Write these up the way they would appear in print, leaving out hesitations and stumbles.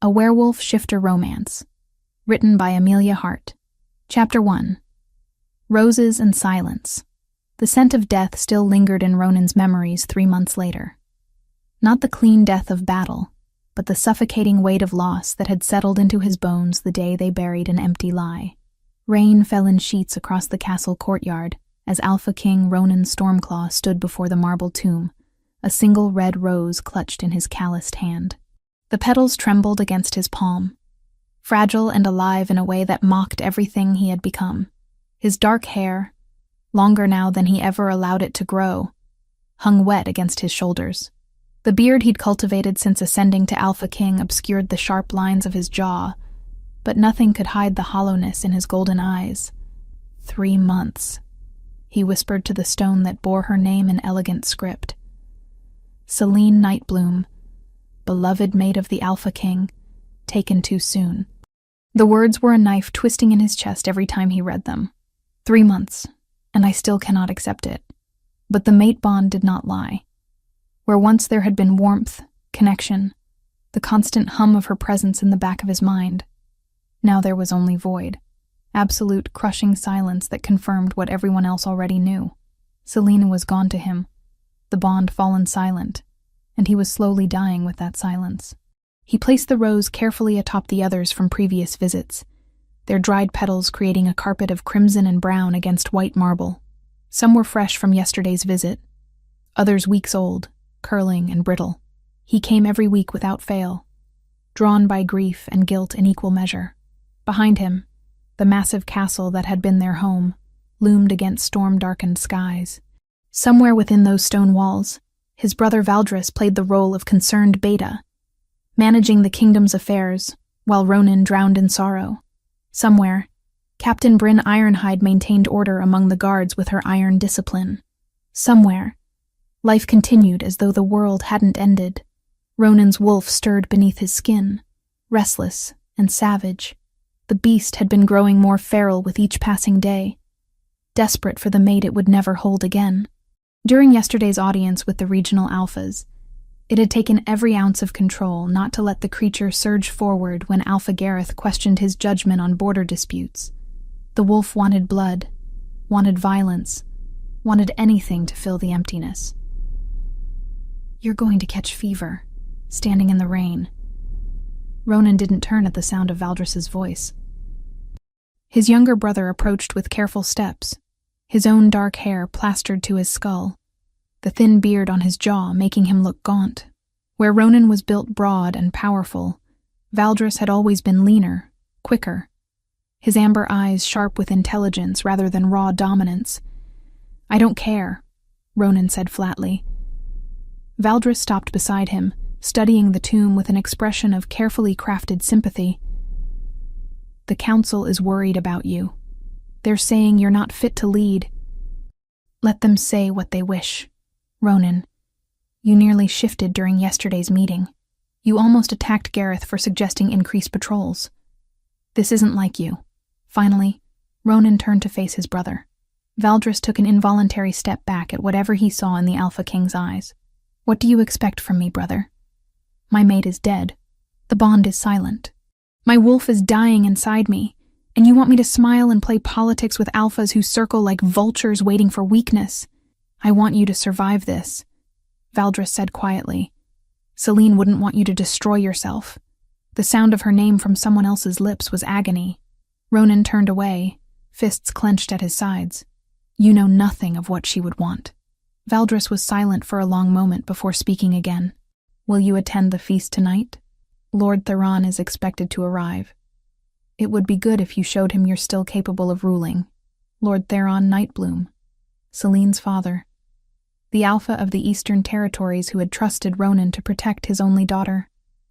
A Werewolf Shifter Romance. Written by Amelia Hart. Chapter 1. Roses and Silence. The scent of death still lingered in Ronan's memories 3 months later. Not the clean death of battle, but the suffocating weight of loss that had settled into his bones the day they buried an empty lie. Rain fell in sheets across the castle courtyard as Alpha King Ronan Stormclaw stood before the marble tomb, a single red rose clutched in his calloused hand. The petals trembled against his palm, fragile and alive in a way that mocked everything he had become. His dark hair, longer now than he ever allowed it to grow, hung wet against his shoulders. The beard he'd cultivated since ascending to Alpha King obscured the sharp lines of his jaw, but nothing could hide the hollowness in his golden eyes. 3 months, he whispered to the stone that bore her name in elegant script. Selene Nightbloom, beloved mate of the Alpha King, taken too soon. The words were a knife twisting in his chest every time he read them. 3 months, and I still cannot accept it. But the mate bond did not lie. Where once there had been warmth, connection, the constant hum of her presence in the back of his mind, now there was only void, absolute crushing silence that confirmed what everyone else already knew. Selena was gone to him, the bond fallen silent, and he was slowly dying with that silence. He placed the rose carefully atop the others from previous visits, their dried petals creating a carpet of crimson and brown against white marble. Some were fresh from yesterday's visit, others weeks old, curling and brittle. He came every week without fail, drawn by grief and guilt in equal measure. Behind him, the massive castle that had been their home loomed against storm-darkened skies. Somewhere within those stone walls, his brother Valdris played the role of concerned Beta, managing the kingdom's affairs while Ronan drowned in sorrow. Somewhere, Captain Bryn Ironhide maintained order among the guards with her iron discipline. Somewhere, life continued as though the world hadn't ended. Ronan's wolf stirred beneath his skin, restless and savage. The beast had been growing more feral with each passing day, desperate for the mate it would never hold again. During yesterday's audience with the regional alphas, it had taken every ounce of control not to let the creature surge forward when Alpha Gareth questioned his judgment on border disputes. The wolf wanted blood, wanted violence, wanted anything to fill the emptiness. "You're going to catch fever," standing in the rain. Ronan didn't turn at the sound of Valdris's voice. His younger brother approached with careful steps, his own dark hair plastered to his skull, the thin beard on his jaw making him look gaunt. Where Ronan was built broad and powerful, Valdris had always been leaner, quicker, his amber eyes sharp with intelligence rather than raw dominance. "I don't care," Ronan said flatly. Valdris stopped beside him, studying the tomb with an expression of carefully crafted sympathy. "The council is worried about you. They're saying you're not fit to lead." "Let them say what they wish. Ronan, you nearly shifted during yesterday's meeting. You almost attacked Gareth for suggesting increased patrols. This isn't like you." Finally, Ronan turned to face his brother. Valdris took an involuntary step back at whatever he saw in the Alpha King's eyes. "What do you expect from me, brother? My mate is dead. The bond is silent. My wolf is dying inside me, and you want me to smile and play politics with alphas who circle like vultures waiting for weakness. I want you to survive this," Valdris said quietly. "Selene wouldn't want you to destroy yourself." The sound of her name from someone else's lips was agony. Ronan turned away, fists clenched at his sides. "You know nothing of what she would want." Valdris was silent for a long moment before speaking again. "Will you attend the feast tonight? Lord Theron is expected to arrive. It would be good if you showed him you're still capable of ruling. Lord Theron Nightbloom, Selene's father, the Alpha of the Eastern Territories who had trusted Ronan to protect his only daughter,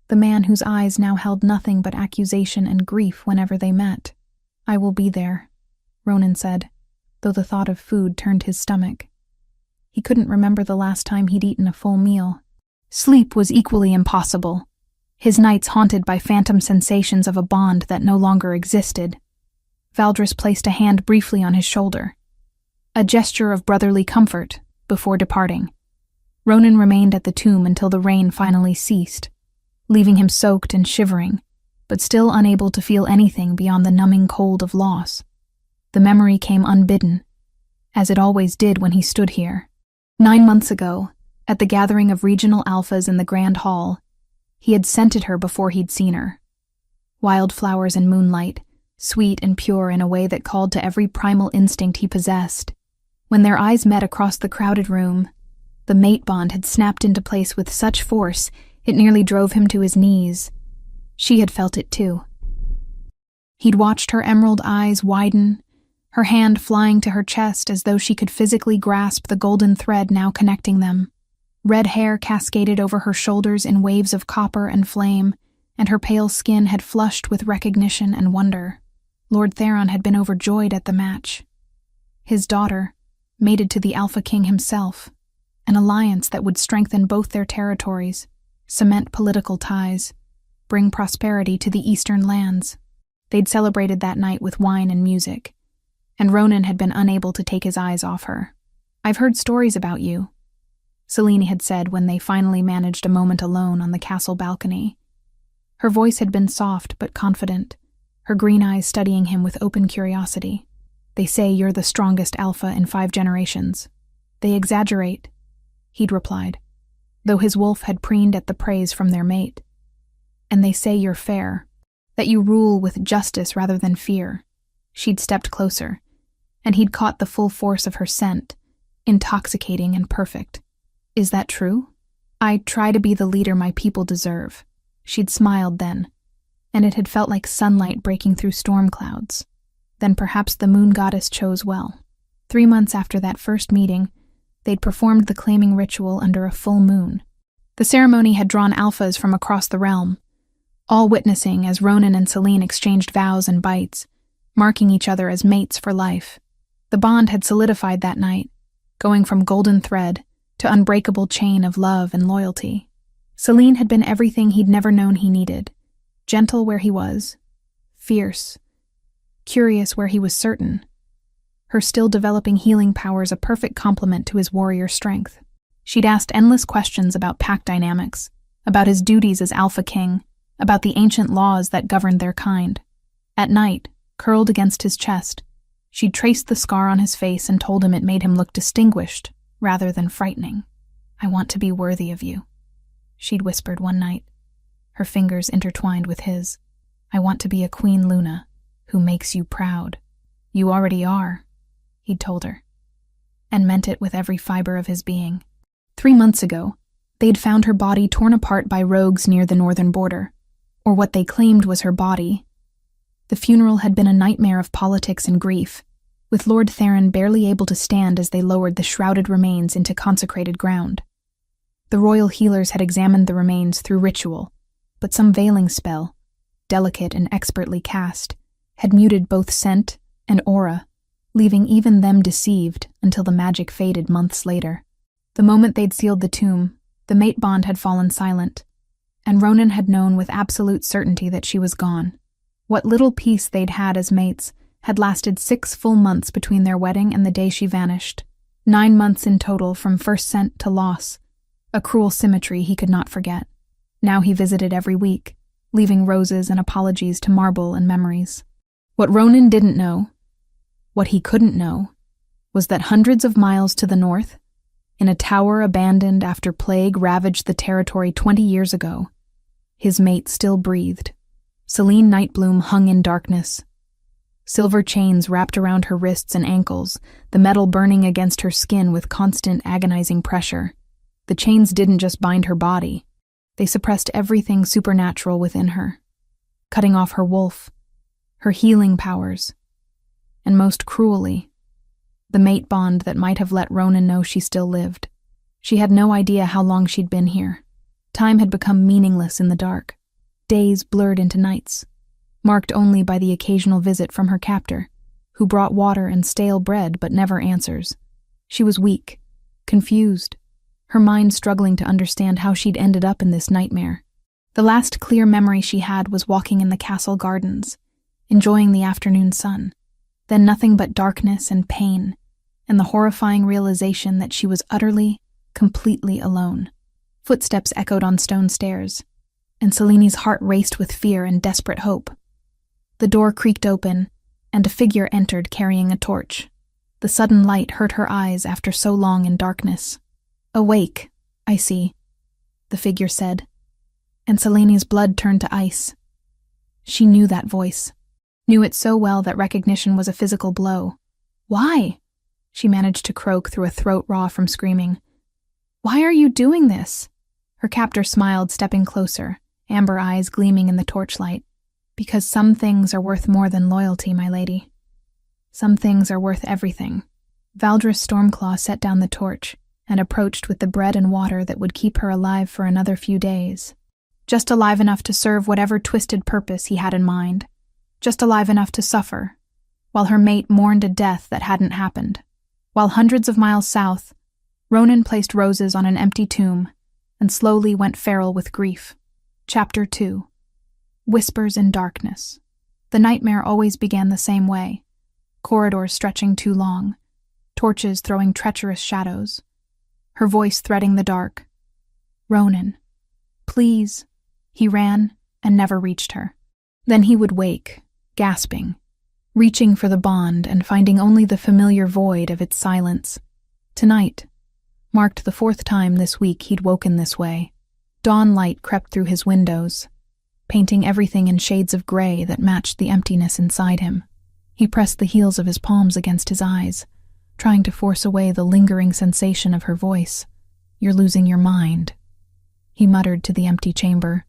the man whose eyes now held nothing but accusation and grief whenever they met." "I will be there," Ronan said, though the thought of food turned his stomach. He couldn't remember the last time he'd eaten a full meal. Sleep was equally impossible, his nights haunted by phantom sensations of a bond that no longer existed. Valdris placed a hand briefly on his shoulder, a gesture of brotherly comfort, before departing. Ronan remained at the tomb until the rain finally ceased, leaving him soaked and shivering, but still unable to feel anything beyond the numbing cold of loss. The memory came unbidden, as it always did when he stood here. 9 months ago, at the gathering of regional alphas in the Grand Hall, he had scented her before he'd seen her. Wildflowers and moonlight, sweet and pure in a way that called to every primal instinct he possessed. When their eyes met across the crowded room, the mate bond had snapped into place with such force it nearly drove him to his knees. She had felt it too. He'd watched her emerald eyes widen, her hand flying to her chest as though she could physically grasp the golden thread now connecting them. Red hair cascaded over her shoulders in waves of copper and flame, and her pale skin had flushed with recognition and wonder. Lord Theron had been overjoyed at the match. His daughter, mated to the Alpha King himself, an alliance that would strengthen both their territories, cement political ties, bring prosperity to the eastern lands. They'd celebrated that night with wine and music, and Ronan had been unable to take his eyes off her. "I've heard stories about you," Selene had said when they finally managed a moment alone on the castle balcony. Her voice had been soft but confident, her green eyes studying him with open curiosity. "They say you're the strongest alpha in 5 generations. They exaggerate," he'd replied, though his wolf had preened at the praise from their mate. "And they say you're fair, that you rule with justice rather than fear." She'd stepped closer, and he'd caught the full force of her scent, intoxicating and perfect. "Is that true?" "I try to be the leader my people deserve." She'd smiled then, and it had felt like sunlight breaking through storm clouds. Then perhaps the moon goddess chose well. 3 months after that first meeting, they'd performed the claiming ritual under a full moon. The ceremony had drawn alphas from across the realm, all witnessing as Ronan and Selene exchanged vows and bites, marking each other as mates for life. The bond had solidified that night, going from golden thread to unbreakable chain of love and loyalty. Selene had been everything he'd never known he needed, gentle where he was, fierce, curious where he was certain. Her still developing healing powers a perfect complement to his warrior strength. She'd asked endless questions about pack dynamics, about his duties as Alpha King, about the ancient laws that governed their kind. At night, curled against his chest, she'd traced the scar on his face and told him it made him look distinguished rather than frightening. "I want to be worthy of you," she'd whispered one night, her fingers intertwined with his. "I want to be a Queen Luna who makes you proud." "You already are," he'd told her, and meant it with every fiber of his being. 3 months ago, they'd found her body torn apart by rogues near the northern border, or what they claimed was her body. The funeral had been a nightmare of politics and grief, with Lord Theron barely able to stand as they lowered the shrouded remains into consecrated ground. The royal healers had examined the remains through ritual, but some veiling spell, delicate and expertly cast, had muted both scent and aura, leaving even them deceived until the magic faded months later. The moment they'd sealed the tomb, the mate bond had fallen silent, and Ronan had known with absolute certainty that she was gone. What little peace they'd had as mates had lasted 6 full months between their wedding and the day she vanished. 9 months in total from first scent to loss, a cruel symmetry he could not forget. Now he visited every week, leaving roses and apologies to marble and memories. What Ronan didn't know, what he couldn't know, was that hundreds of miles to the north, in a tower abandoned after plague ravaged the territory 20 years ago, his mate still breathed. Selene Nightbloom hung in darkness. Silver chains wrapped around her wrists and ankles, the metal burning against her skin with constant agonizing pressure. The chains didn't just bind her body. They suppressed everything supernatural within her, cutting off her wolf, her healing powers, and most cruelly, the mate bond that might have let Ronan know she still lived. She had no idea how long she'd been here. Time had become meaningless in the dark. Days blurred into nights, marked only by the occasional visit from her captor, who brought water and stale bread but never answers. She was weak, confused, her mind struggling to understand how she'd ended up in this nightmare. The last clear memory she had was walking in the castle gardens, enjoying the afternoon sun, then nothing but darkness and pain, and the horrifying realization that she was utterly, completely alone. Footsteps echoed on stone stairs, and Seleni's heart raced with fear and desperate hope. The door creaked open, and a figure entered carrying a torch. The sudden light hurt her eyes after so long in darkness. "Awake, I see," the figure said, and Seleni's blood turned to ice. She knew that voice, knew it so well that recognition was a physical blow. "Why?" she managed to croak through a throat raw from screaming. "Why are you doing this?" Her captor smiled, stepping closer, amber eyes gleaming in the torchlight. "Because some things are worth more than loyalty, my lady. Some things are worth everything." Valdris Stormclaw set down the torch and approached with the bread and water that would keep her alive for another few days. Just alive enough to serve whatever twisted purpose he had in mind. Just alive enough to suffer, while her mate mourned a death that hadn't happened. While hundreds of miles south, Ronan placed roses on an empty tomb and slowly went feral with grief. Chapter 2. Whispers in darkness. The nightmare always began the same way. Corridors stretching too long, torches throwing treacherous shadows, her voice threading the dark. "Ronan, please." He ran and never reached her. Then he would wake, gasping, reaching for the bond and finding only the familiar void of its silence. Tonight marked the 4th time this week he'd woken this way. Dawn light crept through his windows, painting everything in shades of gray that matched the emptiness inside him. He pressed the heels of his palms against his eyes, trying to force away the lingering sensation of her voice. "You're losing your mind," he muttered to the empty chamber,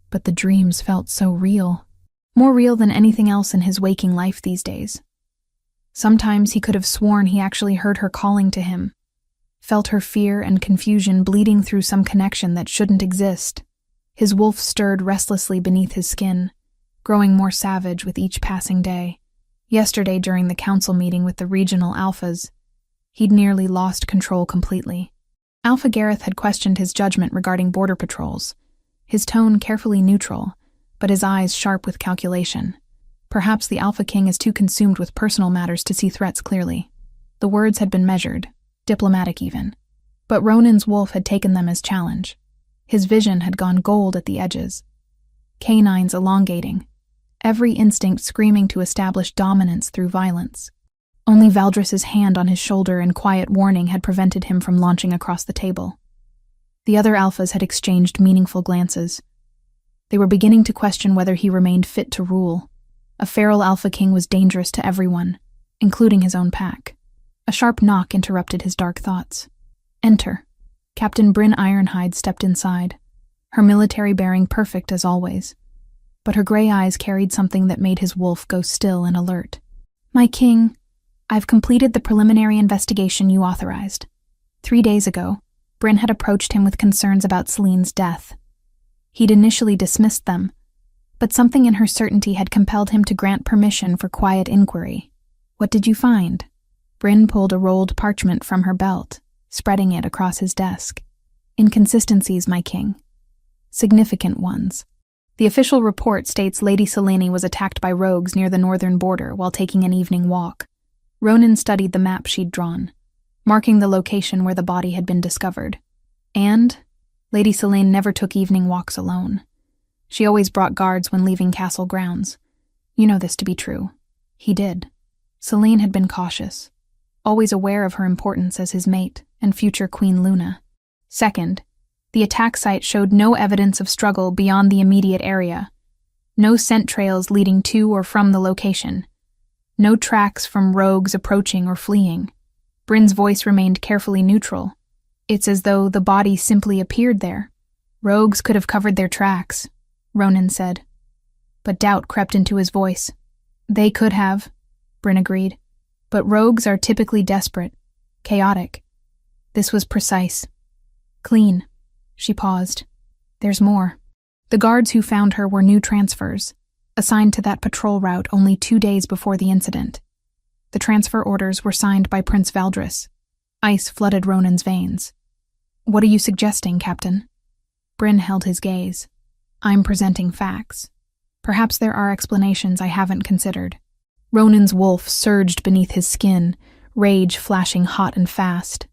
but the dreams felt so real. More real than anything else in his waking life these days. Sometimes he could have sworn he actually heard her calling to him, felt her fear and confusion bleeding through some connection that shouldn't exist. His wolf stirred restlessly beneath his skin, growing more savage with each passing day. Yesterday, during the council meeting with the regional alphas, he'd nearly lost control completely. Alpha Gareth had questioned his judgment regarding border patrols, his tone carefully neutral, but his eyes sharp with calculation. Perhaps the Alpha King is too consumed with personal matters to see threats clearly. The words had been measured, diplomatic even. But Ronan's wolf had taken them as challenge. His vision had gone gold at the edges. Canines elongating, every instinct screaming to establish dominance through violence. Only Valdris's hand on his shoulder in quiet warning had prevented him from launching across the table. The other alphas had exchanged meaningful glances. They were beginning to question whether he remained fit to rule. A feral Alpha King was dangerous to everyone, including his own pack. A sharp knock interrupted his dark thoughts. "Enter." Captain Bryn Ironhide stepped inside, her military bearing perfect as always. But her gray eyes carried something that made his wolf go still and alert. "My king, I've completed the preliminary investigation you authorized." 3 days ago, Bryn had approached him with concerns about Celine's death. He'd initially dismissed them, but something in her certainty had compelled him to grant permission for quiet inquiry. "What did you find?" Bryn pulled a rolled parchment from her belt, spreading it across his desk. "Inconsistencies, my king. Significant ones. The official report states Lady Selene was attacked by rogues near the northern border while taking an evening walk." Ronan studied the map she'd drawn, marking the location where the body had been discovered. And Lady Selene never took evening walks alone. She always brought guards when leaving castle grounds. You know this to be true. He did. Selene had been cautious, always aware of her importance as his mate and future Queen Luna. Second, the attack site showed no evidence of struggle beyond the immediate area. No scent trails leading to or from the location. No tracks from rogues approaching or fleeing. Bryn's voice remained carefully neutral. "It's as though the body simply appeared there. Rogues could have covered their tracks," Ronan said. But doubt crept into his voice. "They could have," Bryn agreed. "But rogues are typically desperate, chaotic. This was precise. Clean." She paused. "There's more. The guards who found her were new transfers, assigned to that patrol route only 2 days before the incident. The transfer orders were signed by Prince Valdris. Ice flooded Ronan's veins. "What are you suggesting, Captain?" Bryn held his gaze. "I'm presenting facts. Perhaps there are explanations I haven't considered." Ronan's wolf surged beneath his skin, rage flashing hot and fast.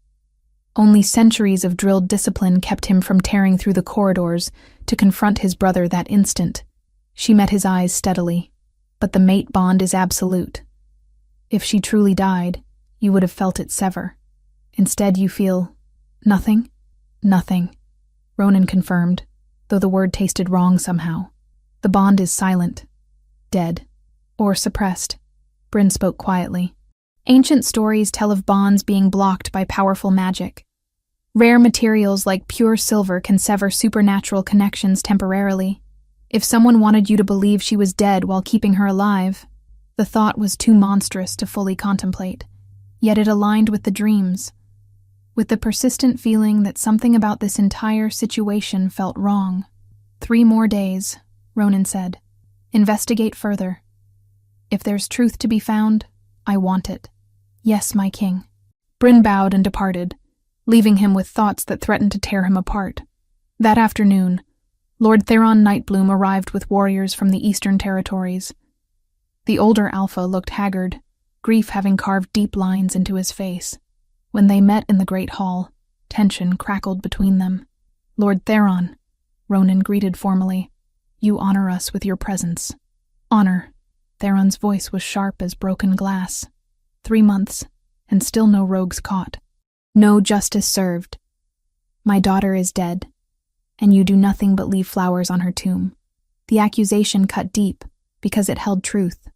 Only centuries of drilled discipline kept him from tearing through the corridors to confront his brother that instant. She met his eyes steadily. But the mate bond is absolute. If she truly died, you would have felt it sever. Instead, you feel nothing? Nothing, Ronan confirmed, though the word tasted wrong somehow. The bond is silent, dead, or suppressed, Bryn spoke quietly. Ancient stories tell of bonds being blocked by powerful magic. Rare materials like pure silver can sever supernatural connections temporarily. If someone wanted you to believe she was dead while keeping her alive, the thought was too monstrous to fully contemplate, yet it aligned with the dreams, with the persistent feeling that something about this entire situation felt wrong. 3 more days, Ronan said. Investigate further. If there's truth to be found, I want it. Yes, my king. Bryn bowed and departed, leaving him with thoughts that threatened to tear him apart. That afternoon, Lord Theron Nightbloom arrived with warriors from the Eastern Territories. The older Alpha looked haggard, grief having carved deep lines into his face. When they met in the Great Hall, tension crackled between them. Lord Theron, Ronan greeted formally, you honor us with your presence. Honor. Theron's voice was sharp as broken glass. 3 months, and still no rogues caught. No justice served. My daughter is dead, and you do nothing but leave flowers on her tomb. The accusation cut deep, because it held truth.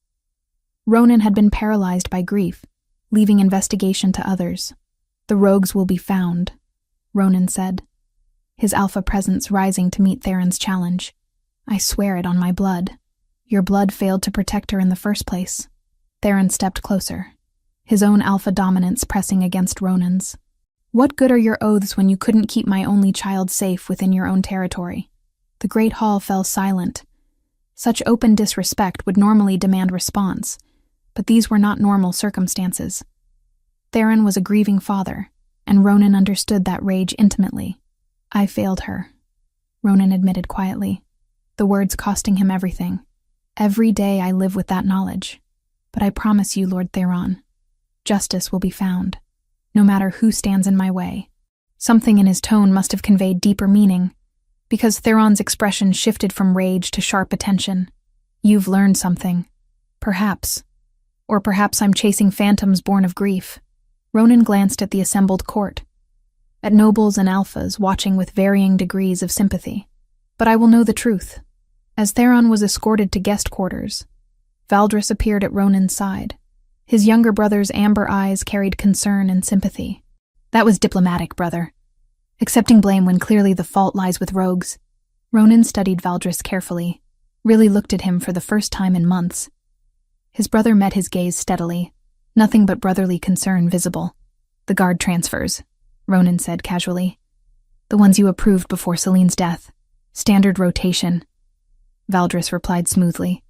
Ronan had been paralyzed by grief, leaving investigation to others. The rogues will be found, Ronan said, his alpha presence rising to meet Theron's challenge. I swear it on my blood. Your blood failed to protect her in the first place. Theron stepped closer, his own alpha dominance pressing against Ronan's. What good are your oaths when you couldn't keep my only child safe within your own territory? The Great Hall fell silent. Such open disrespect would normally demand response, but these were not normal circumstances. Theron was a grieving father, and Ronan understood that rage intimately. I failed her, Ronan admitted quietly, the words costing him everything. Every day I live with that knowledge, but I promise you, Lord Theron, justice will be found, no matter who stands in my way. Something in his tone must have conveyed deeper meaning, because Theron's expression shifted from rage to sharp attention. You've learned something. Perhaps. Or perhaps I'm chasing phantoms born of grief. Ronan glanced at the assembled court, at nobles and alphas watching with varying degrees of sympathy. But I will know the truth. As Theron was escorted to guest quarters, Valdris appeared at Ronan's side. His younger brother's amber eyes carried concern and sympathy. That was diplomatic, brother. Accepting blame when clearly the fault lies with rogues. Ronan studied Valdris carefully, really looked at him for the first time in months. His brother met his gaze steadily, nothing but brotherly concern visible. The guard transfers, Ronan said casually. The ones you approved before Celine's death. Standard rotation. Valdris replied smoothly.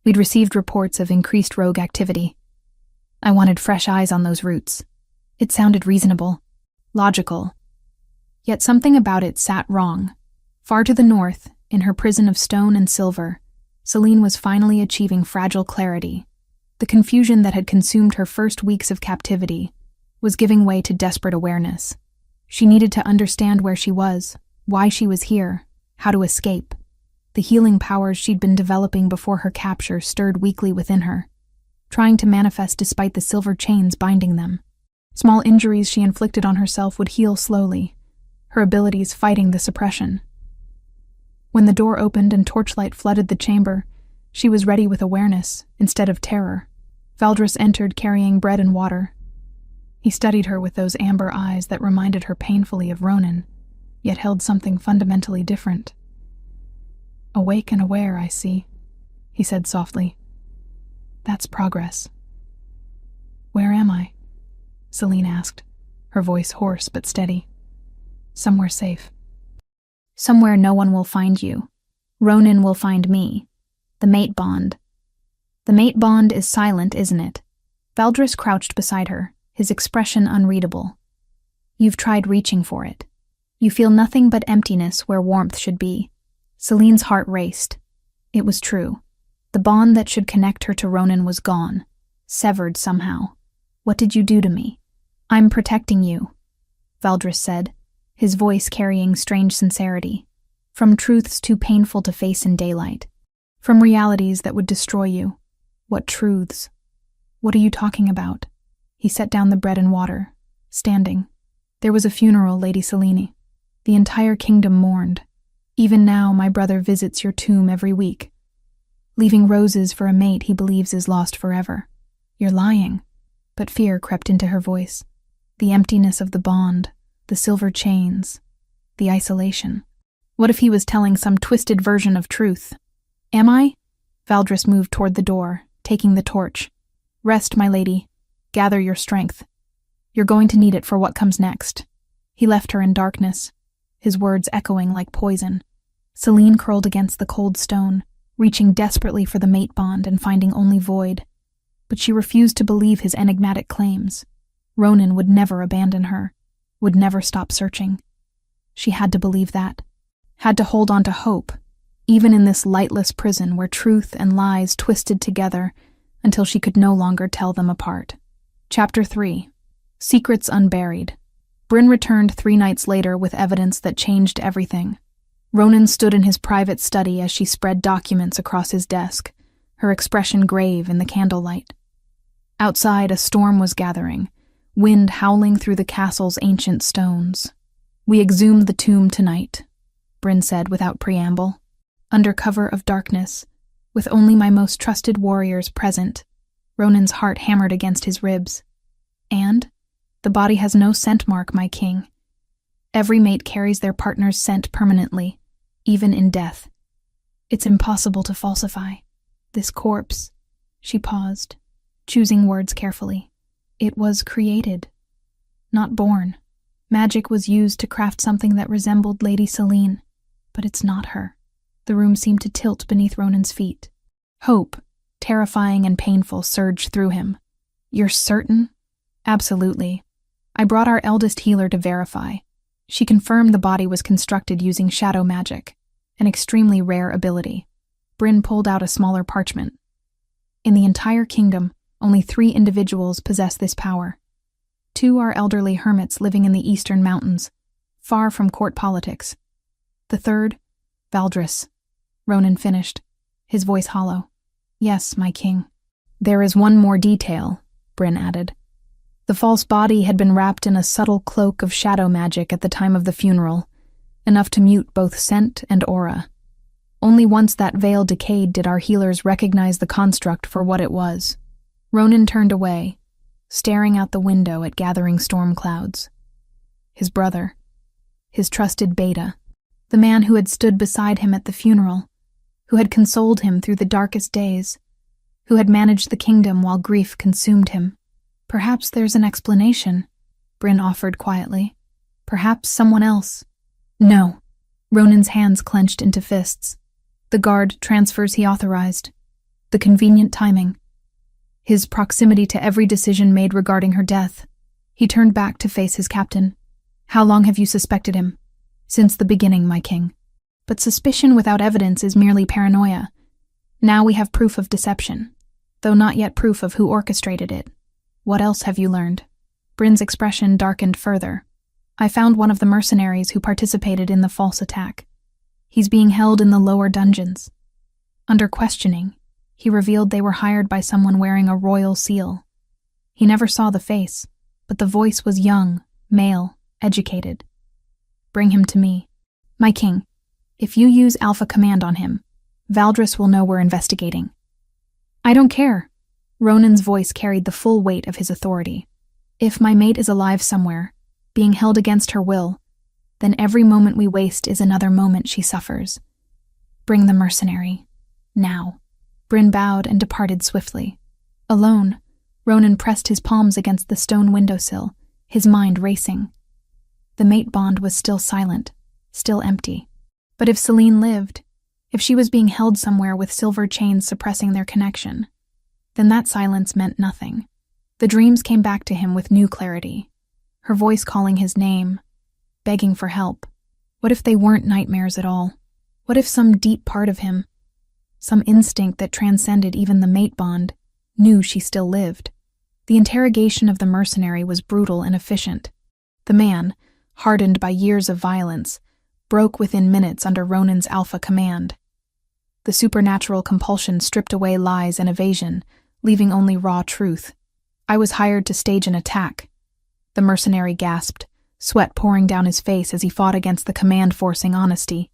We'd received reports of increased rogue activity. I wanted fresh eyes on those routes. It sounded reasonable, logical. Yet something about it sat wrong. Far to the north, in her prison of stone and silver, Celine was finally achieving fragile clarity. The confusion that had consumed her first weeks of captivity was giving way to desperate awareness. She needed to understand where she was, why she was here, how to escape. The healing powers she'd been developing before her capture stirred weakly within her, trying to manifest despite the silver chains binding them. Small injuries she inflicted on herself would heal slowly, her abilities fighting the suppression. When the door opened and torchlight flooded the chamber, she was ready with awareness instead of terror. Valdris entered carrying bread and water. He studied her with those amber eyes that reminded her painfully of Ronan, yet held something fundamentally different. Awake and aware, I see, he said softly. That's progress. Where am I? Celine asked, her voice hoarse but steady. Somewhere safe. Somewhere no one will find you. Ronan will find me. The mate bond. The mate bond is silent, isn't it? Valdris crouched beside her, his expression unreadable. You've tried reaching for it. You feel nothing but emptiness where warmth should be. Celine's heart raced. It was true. The bond that should connect her to Ronan was gone, severed somehow. What did you do to me? I'm protecting you. Valdris said, his voice carrying strange sincerity. From truths too painful to face in daylight. From realities that would destroy you. What truths? What are you talking about? He set down the bread and water, standing. There was a funeral, Lady Selene. The entire kingdom mourned. Even now, my brother visits your tomb every week, leaving roses for a mate he believes is lost forever. You're lying. But fear crept into her voice. The emptiness of the bond, the silver chains, the isolation. What if he was telling some twisted version of truth? Am I? Valdris moved toward the door, taking the torch. Rest, my lady. Gather your strength. You're going to need it for what comes next. He left her in darkness, his words echoing like poison. Selene curled against the cold stone, reaching desperately for the mate bond and finding only void. But she refused to believe his enigmatic claims. Ronan would never abandon her, would never stop searching. She had to believe that, had to hold on to hope, even in this lightless prison where truth and lies twisted together until she could no longer tell them apart. Chapter 3. Secrets Unburied. Bryn returned 3 nights later with evidence that changed everything. Ronan stood in his private study as she spread documents across his desk, her expression grave in the candlelight. Outside, a storm was gathering, wind howling through the castle's ancient stones. We exhumed the tomb tonight, Bryn said without preamble. Under cover of darkness, with only my most trusted warriors present, Ronan's heart hammered against his ribs. And the body has no scent mark, my king. Every mate carries their partner's scent permanently, even in death. It's impossible to falsify. This corpse, she paused, choosing words carefully. It was created, not born. Magic was used to craft something that resembled Lady Selene, but it's not her. The room seemed to tilt beneath Ronan's feet. Hope, terrifying and painful, surged through him. You're certain? Absolutely. I brought our eldest healer to verify. She confirmed the body was constructed using shadow magic, an extremely rare ability. Bryn pulled out a smaller parchment. In the entire kingdom, only 3 individuals possess this power. 2 are elderly hermits living in the eastern mountains, far from court politics. The third, Valdris. Ronan finished, his voice hollow. Yes, my king. There is one more detail, Bryn added. The false body had been wrapped in a subtle cloak of shadow magic at the time of the funeral, enough to mute both scent and aura. Only once that veil decayed did our healers recognize the construct for what it was. Ronan turned away, staring out the window at gathering storm clouds. His brother, his trusted beta, the man who had stood beside him at the funeral, who had consoled him through the darkest days, who had managed the kingdom while grief consumed him. Perhaps there's an explanation, Bryn offered quietly. Perhaps someone else. No. Ronan's hands clenched into fists. The guard transfers he authorized. The convenient timing. His proximity to every decision made regarding her death. He turned back to face his captain. How long have you suspected him? Since the beginning, my king. But suspicion without evidence is merely paranoia. Now we have proof of deception, though not yet proof of who orchestrated it. What else have you learned? Bryn's expression darkened further. I found one of the mercenaries who participated in the false attack. He's being held in the lower dungeons. Under questioning, he revealed they were hired by someone wearing a royal seal. He never saw the face, but the voice was young, male, educated. Bring him to me. My king, if you use Alpha Command on him, Valdris will know we're investigating. I don't care. Ronan's voice carried the full weight of his authority. If my mate is alive somewhere, being held against her will, then every moment we waste is another moment she suffers. Bring the mercenary. Now. Bryn bowed and departed swiftly. Alone, Ronan pressed his palms against the stone windowsill, his mind racing. The mate bond was still silent, still empty. But if Selene lived, if she was being held somewhere with silver chains suppressing their connection, then that silence meant nothing. The dreams came back to him with new clarity, her voice calling his name, begging for help. What if they weren't nightmares at all? What if some deep part of him, some instinct that transcended even the mate bond, knew she still lived? The interrogation of the mercenary was brutal and efficient. The man, hardened by years of violence, broke within minutes under Ronan's alpha command. The supernatural compulsion stripped away lies and evasion, leaving only raw truth. I was hired to stage an attack. The mercenary gasped, sweat pouring down his face as he fought against the command forcing honesty.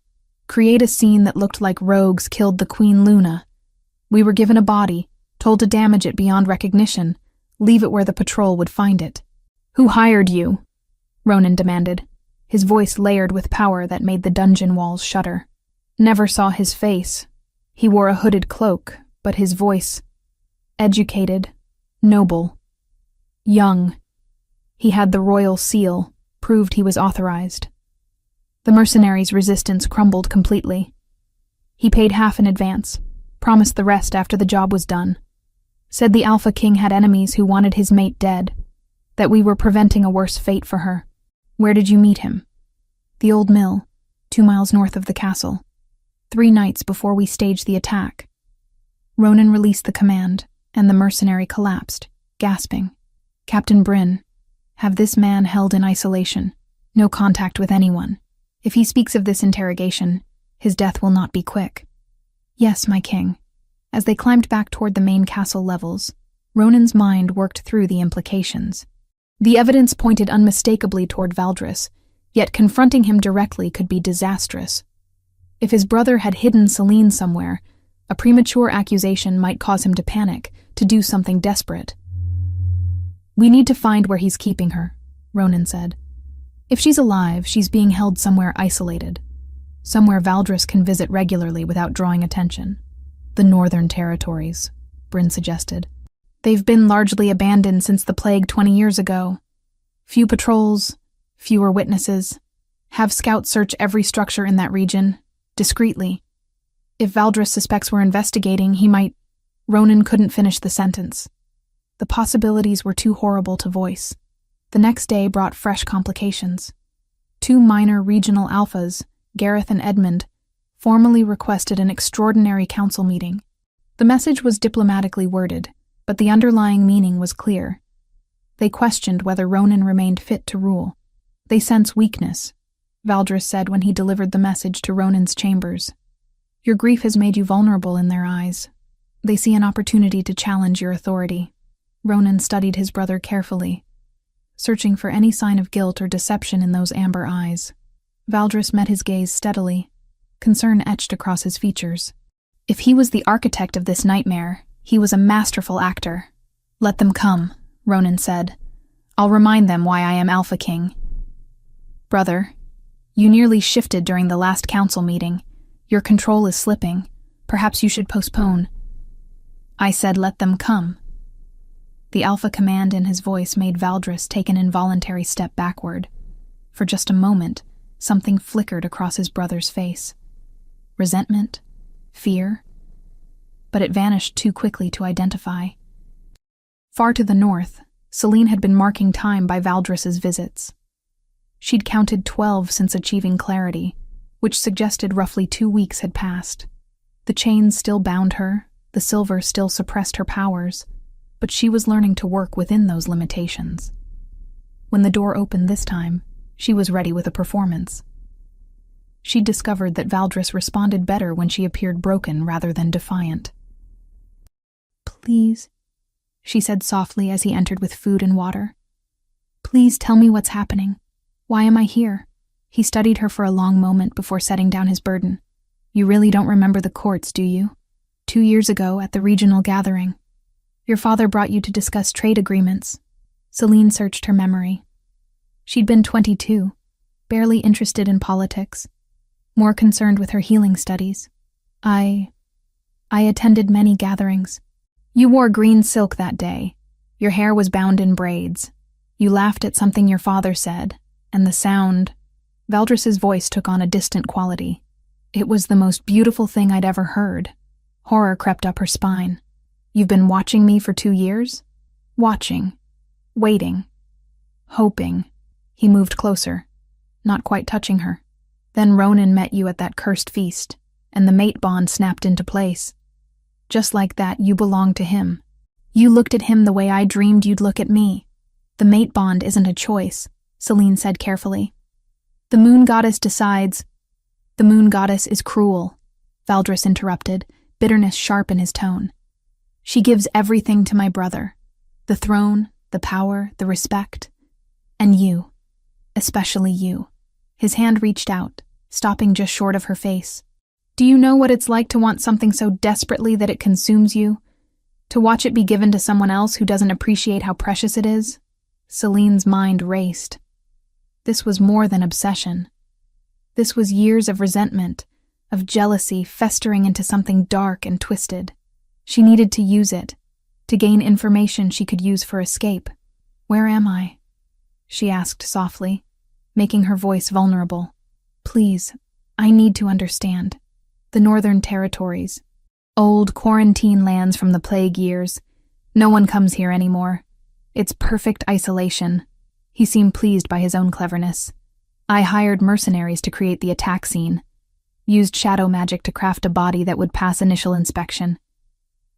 Create a scene that looked like rogues killed the Queen Luna. We were given a body, told to damage it beyond recognition, leave it where the patrol would find it. Who hired you? Ronan demanded, his voice layered with power that made the dungeon walls shudder. Never saw his face. He wore a hooded cloak, but his voice, educated, noble, young. He had the royal seal, proved he was authorized. The mercenary's resistance crumbled completely. He paid half in advance, promised the rest after the job was done. Said the Alpha King had enemies who wanted his mate dead, that we were preventing a worse fate for her. Where did you meet him? The old mill, 2 miles north of the castle. 3 nights before we staged the attack. Ronan released the command, and the mercenary collapsed, gasping. Captain Bryn, have this man held in isolation, no contact with anyone. If he speaks of this interrogation, his death will not be quick. Yes, my king. As they climbed back toward the main castle levels, Ronan's mind worked through the implications. The evidence pointed unmistakably toward Valdris, yet confronting him directly could be disastrous. If his brother had hidden Celine somewhere, a premature accusation might cause him to panic, to do something desperate. We need to find where he's keeping her, Ronan said. If she's alive, she's being held somewhere isolated. Somewhere Valdris can visit regularly without drawing attention. The Northern Territories, Bryn suggested. They've been largely abandoned since the plague 20 years ago. Few patrols, fewer witnesses. Have scouts search every structure in that region, discreetly. If Valdris suspects we're investigating, he might... Ronan couldn't finish the sentence. The possibilities were too horrible to voice. The next day brought fresh complications. 2 minor regional alphas, Gareth and Edmund, formally requested an extraordinary council meeting. The message was diplomatically worded, but the underlying meaning was clear. They questioned whether Ronan remained fit to rule. They sense weakness, Valdris said when he delivered the message to Ronan's chambers. Your grief has made you vulnerable in their eyes. They see an opportunity to challenge your authority. Ronan studied his brother carefully, searching for any sign of guilt or deception in those amber eyes. Valdris met his gaze steadily, concern etched across his features. If he was the architect of this nightmare, he was a masterful actor. Let them come, Ronan said. I'll remind them why I am Alpha King. Brother, you nearly shifted during the last council meeting. Your control is slipping. Perhaps you should postpone. I said let them come. The alpha command in his voice made Valdris take an involuntary step backward. For just a moment, something flickered across his brother's face. Resentment? Fear? But it vanished too quickly to identify. Far to the north, Celine had been marking time by Valdris's visits. She'd counted 12 since achieving clarity, which suggested roughly 2 weeks had passed. The chains still bound her, the silver still suppressed her powers, but she was learning to work within those limitations. When the door opened this time, she was ready with a performance. She'd discovered that Valdris responded better when she appeared broken rather than defiant. Please, she said softly as he entered with food and water. Please tell me what's happening. Why am I here? He studied her for a long moment before setting down his burden. You really don't remember the courts, do you? 2 years ago at the regional gathering. Your father brought you to discuss trade agreements. Celine searched her memory. She'd been 22, barely interested in politics, more concerned with her healing studies. I attended many gatherings. You wore green silk that day. Your hair was bound in braids. You laughed at something your father said, and the sound... Valdris's voice took on a distant quality. It was the most beautiful thing I'd ever heard. Horror crept up her spine. You've been watching me for 2 years? Watching. Waiting. Hoping. He moved closer, not quite touching her. Then Ronan met you at that cursed feast, and the mate bond snapped into place. Just like that, you belonged to him. You looked at him the way I dreamed you'd look at me. The mate bond isn't a choice, Celine said carefully. The moon goddess decides. The moon goddess is cruel, Valdris interrupted, bitterness sharp in his tone. She gives everything to my brother. The throne, the power, the respect. And you. Especially you. His hand reached out, stopping just short of her face. Do you know what it's like to want something so desperately that it consumes you? To watch it be given to someone else who doesn't appreciate how precious it is? Celine's mind raced. This was more than obsession. This was years of resentment, of jealousy festering into something dark and twisted. She needed to use it, to gain information she could use for escape. Where am I? She asked softly, making her voice vulnerable. Please, I need to understand. The Northern Territories. Old quarantine lands from the plague years. No one comes here anymore. It's perfect isolation. He seemed pleased by his own cleverness. I hired mercenaries to create the attack scene. Used shadow magic to craft a body that would pass initial inspection.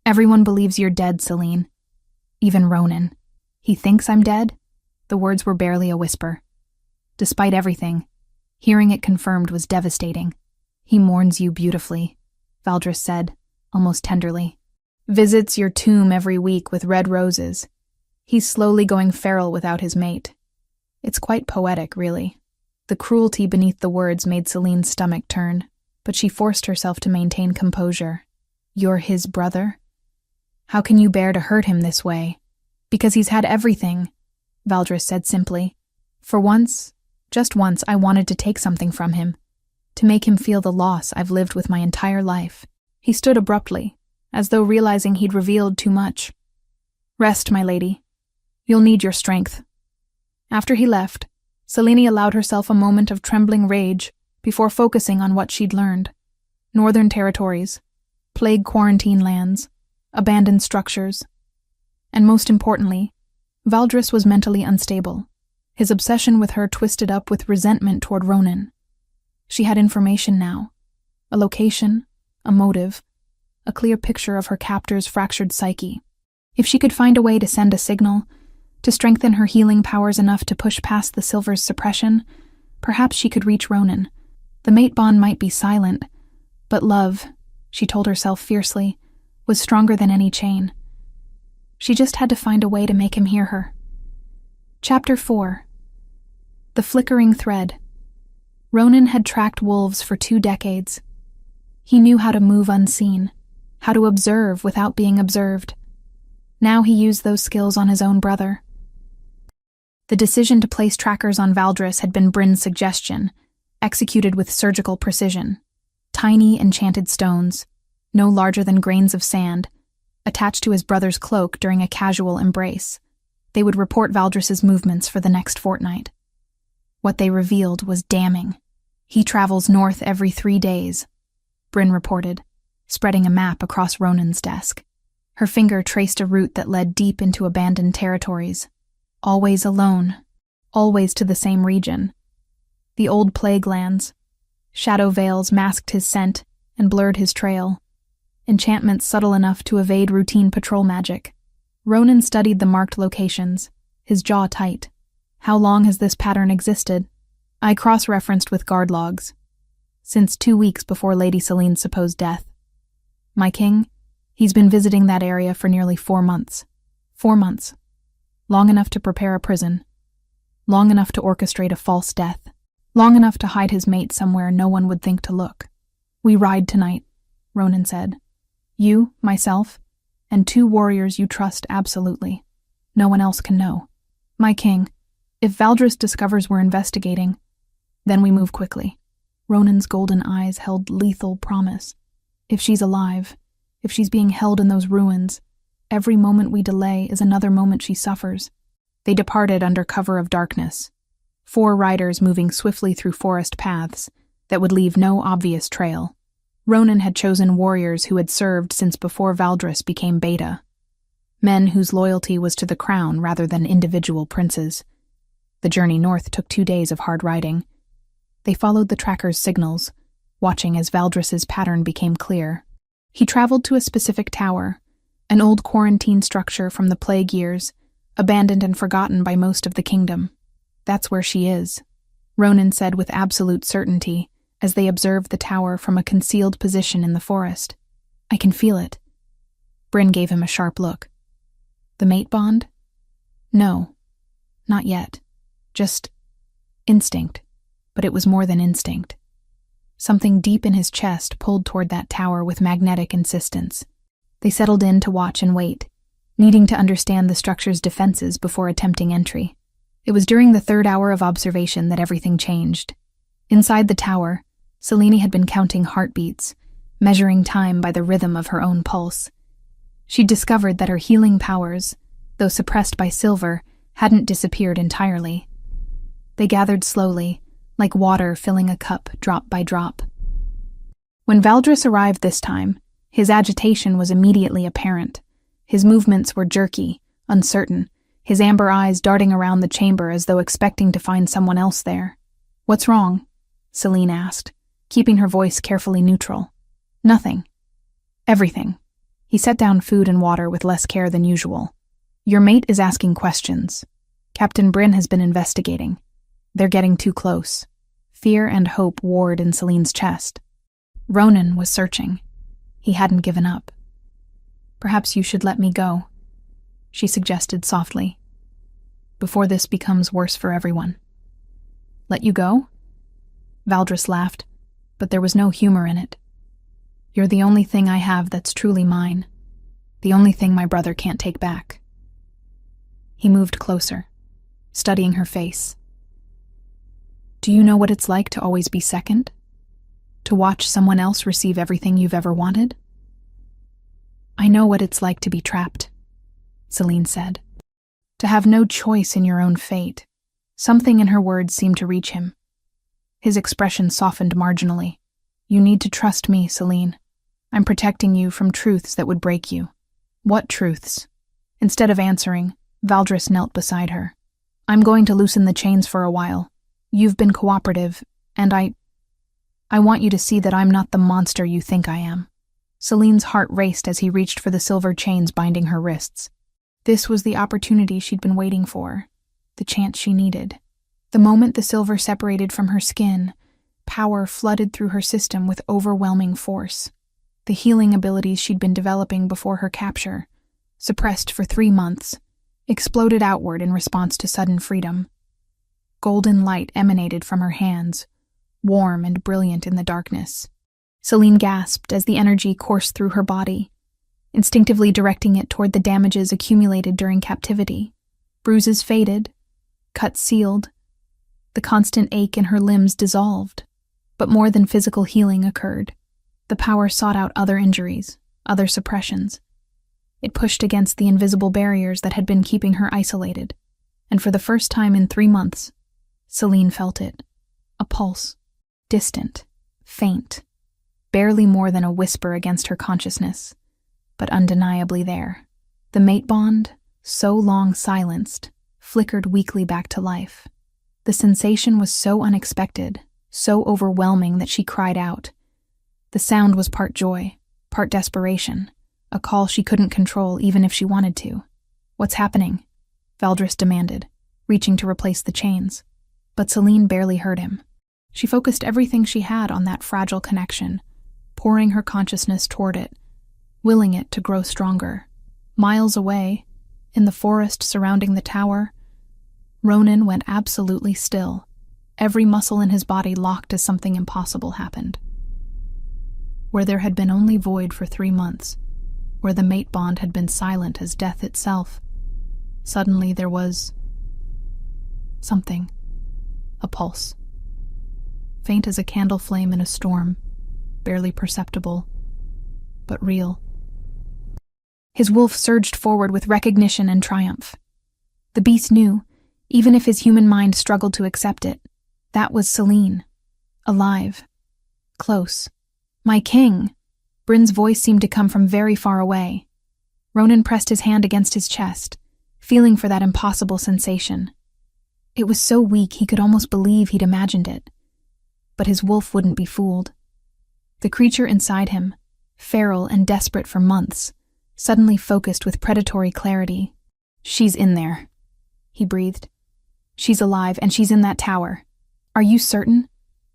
Everyone believes you're dead, Celine. Even Ronan. He thinks I'm dead? The words were barely a whisper. Despite everything, hearing it confirmed was devastating. He mourns you beautifully, Valdris said, almost tenderly. Visits your tomb every week with red roses. He's slowly going feral without his mate. It's quite poetic, really. The cruelty beneath the words made Celine's stomach turn, but she forced herself to maintain composure. You're his brother? How can you bear to hurt him this way? Because he's had everything, Valdris said simply. For once, just once, I wanted to take something from him. To make him feel the loss I've lived with my entire life. He stood abruptly, as though realizing he'd revealed too much. Rest, my lady. You'll need your strength. After he left, Celine allowed herself a moment of trembling rage before focusing on what she'd learned. Northern Territories, plague quarantine lands, abandoned structures. And most importantly, Valdris was mentally unstable, his obsession with her twisted up with resentment toward Ronan. She had information now, a location, a motive, a clear picture of her captor's fractured psyche. If she could find a way to send a signal, to strengthen her healing powers enough to push past the Silver's suppression, perhaps she could reach Ronan. The mate bond might be silent, but love, she told herself fiercely, was stronger than any chain. She just had to find a way to make him hear her. Chapter 4. The Flickering Thread. Ronan had tracked wolves for 2 decades. He knew how to move unseen, how to observe without being observed. Now he used those skills on his own brother. The decision to place trackers on Valdris had been Bryn's suggestion, executed with surgical precision. Tiny enchanted stones, no larger than grains of sand, attached to his brother's cloak during a casual embrace. They would report Valdris's movements for the next fortnight. What they revealed was damning. He travels north every 3 days, Bryn reported, spreading a map across Ronan's desk. Her finger traced a route that led deep into abandoned territories. Always alone, always to the same region. The old plague lands. Shadow veils masked his scent and blurred his trail. Enchantments subtle enough to evade routine patrol magic. Ronan studied the marked locations, his jaw tight. How long has this pattern existed? I cross-referenced with guard logs. Since 2 weeks before Lady Celine's supposed death. My king, he's been visiting that area for nearly 4 months. 4 months. Long enough to prepare a prison. Long enough to orchestrate a false death. Long enough to hide his mate somewhere no one would think to look. We ride tonight, Ronan said. You, myself, and 2 warriors you trust absolutely. No one else can know. My king, if Valdris discovers we're investigating, then we move quickly. Ronan's golden eyes held lethal promise. If she's alive, if she's being held in those ruins, every moment we delay is another moment she suffers. They departed under cover of darkness. 4 riders moving swiftly through forest paths that would leave no obvious trail. Ronan had chosen warriors who had served since before Valdris became Beta. Men whose loyalty was to the crown rather than individual princes. The journey north took 2 days of hard riding. They followed the tracker's signals, watching as Valdris's pattern became clear. He traveled to a specific tower, an old quarantine structure from the plague years, abandoned and forgotten by most of the kingdom. That's where she is. Ronan said with absolute certainty as they observed the tower from a concealed position in the forest. I can feel it. Bryn gave him a sharp look. The mate bond? No, not yet. Just instinct. But it was more than instinct. Something deep in his chest pulled toward that tower with magnetic insistence. They settled in to watch and wait, needing to understand the structure's defenses before attempting entry. It was during the third hour of observation that everything changed. Inside the tower, Selene had been counting heartbeats, measuring time by the rhythm of her own pulse. She'd discovered that her healing powers, though suppressed by silver, hadn't disappeared entirely. They gathered slowly, like water filling a cup drop by drop. When Valdris arrived this time, his agitation was immediately apparent. His movements were jerky, uncertain, his amber eyes darting around the chamber as though expecting to find someone else there. What's wrong? Selene asked, keeping her voice carefully neutral. Nothing. Everything. He set down food and water with less care than usual. Your mate is asking questions. Captain Bryn has been investigating. They're getting too close. Fear and hope warred in Selene's chest. Ronan was searching. He hadn't given up. Perhaps you should let me go, she suggested softly, before this becomes worse for everyone. Let you go? Valdris laughed, but there was no humor in it. You're the only thing I have that's truly mine. The only thing my brother can't take back. He moved closer, studying her face. Do you know what it's like to always be second? To watch someone else receive everything you've ever wanted? I know what it's like to be trapped, Selene said. To have no choice in your own fate. Something in her words seemed to reach him. His expression softened marginally. You need to trust me, Selene. I'm protecting you from truths that would break you. What truths? Instead of answering, Valdris knelt beside her. I'm going to loosen the chains for a while. You've been cooperative, and I want you to see that I'm not the monster you think I am. Selene's heart raced as he reached for the silver chains binding her wrists. This was the opportunity she'd been waiting for, the chance she needed. The moment the silver separated from her skin, power flooded through her system with overwhelming force. The healing abilities she'd been developing before her capture, suppressed for 3 months, exploded outward in response to sudden freedom. Golden light emanated from her hands, warm and brilliant in the darkness. Selene gasped as the energy coursed through her body, instinctively directing it toward the damages accumulated during captivity. Bruises faded, cuts sealed, the constant ache in her limbs dissolved. But more than physical healing occurred. The power sought out other injuries, other suppressions. It pushed against the invisible barriers that had been keeping her isolated, and for the first time in 3 months, Selene felt it. A pulse. Distant. Faint. Barely more than a whisper against her consciousness, but undeniably there. The mate bond, so long silenced, flickered weakly back to life. The sensation was so unexpected, so overwhelming that she cried out. The sound was part joy, part desperation, a call she couldn't control even if she wanted to. What's happening? Valdris demanded, reaching to replace the chains. But Selene barely heard him. She focused everything she had on that fragile connection, pouring her consciousness toward it, willing it to grow stronger. Miles away, in the forest surrounding the tower, Ronan went absolutely still, every muscle in his body locked as something impossible happened. Where there had been only void for 3 months, where the mate bond had been silent as death itself, suddenly there was something, a pulse. Faint as a candle flame in a storm, barely perceptible, but real. His wolf surged forward with recognition and triumph. The beast knew, even if his human mind struggled to accept it, that was Selene. Alive. Close. My king! Bryn's voice seemed to come from very far away. Ronan pressed his hand against his chest, feeling for that impossible sensation. It was so weak he could almost believe he'd imagined it. But his wolf wouldn't be fooled. The creature inside him, feral and desperate for months, suddenly focused with predatory clarity. She's in there, he breathed. She's alive, and she's in that tower. Are you certain?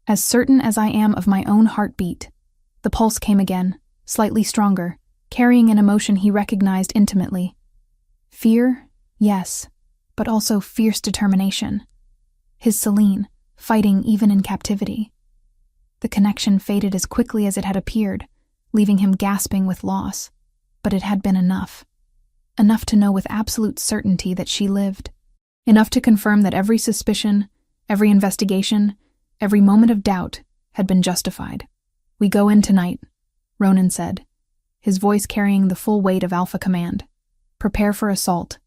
As certain as I am of my own heartbeat. The pulse came again, slightly stronger, carrying an emotion he recognized intimately. Fear, yes, but also fierce determination. His Celine, fighting even in captivity. The connection faded as quickly as it had appeared, leaving him gasping with loss. But it had been enough. Enough to know with absolute certainty that she lived. Enough to confirm that every suspicion, every investigation, every moment of doubt had been justified. We go in tonight, Ronan said, his voice carrying the full weight of alpha command. Prepare for assault.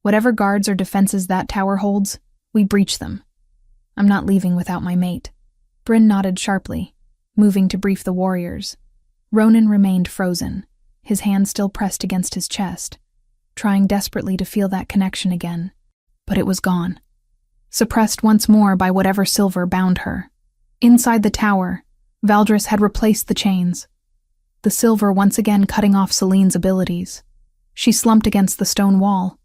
Whatever guards or defenses that tower holds, we breach them. I'm not leaving without my mate. Bryn nodded sharply, moving to brief the warriors. Ronan remained frozen, his hand still pressed against his chest, trying desperately to feel that connection again. But it was gone. Suppressed once more by whatever silver bound her. Inside the tower, Valdris had replaced the chains, the silver once again cutting off Celine's abilities. She slumped against the stone wall,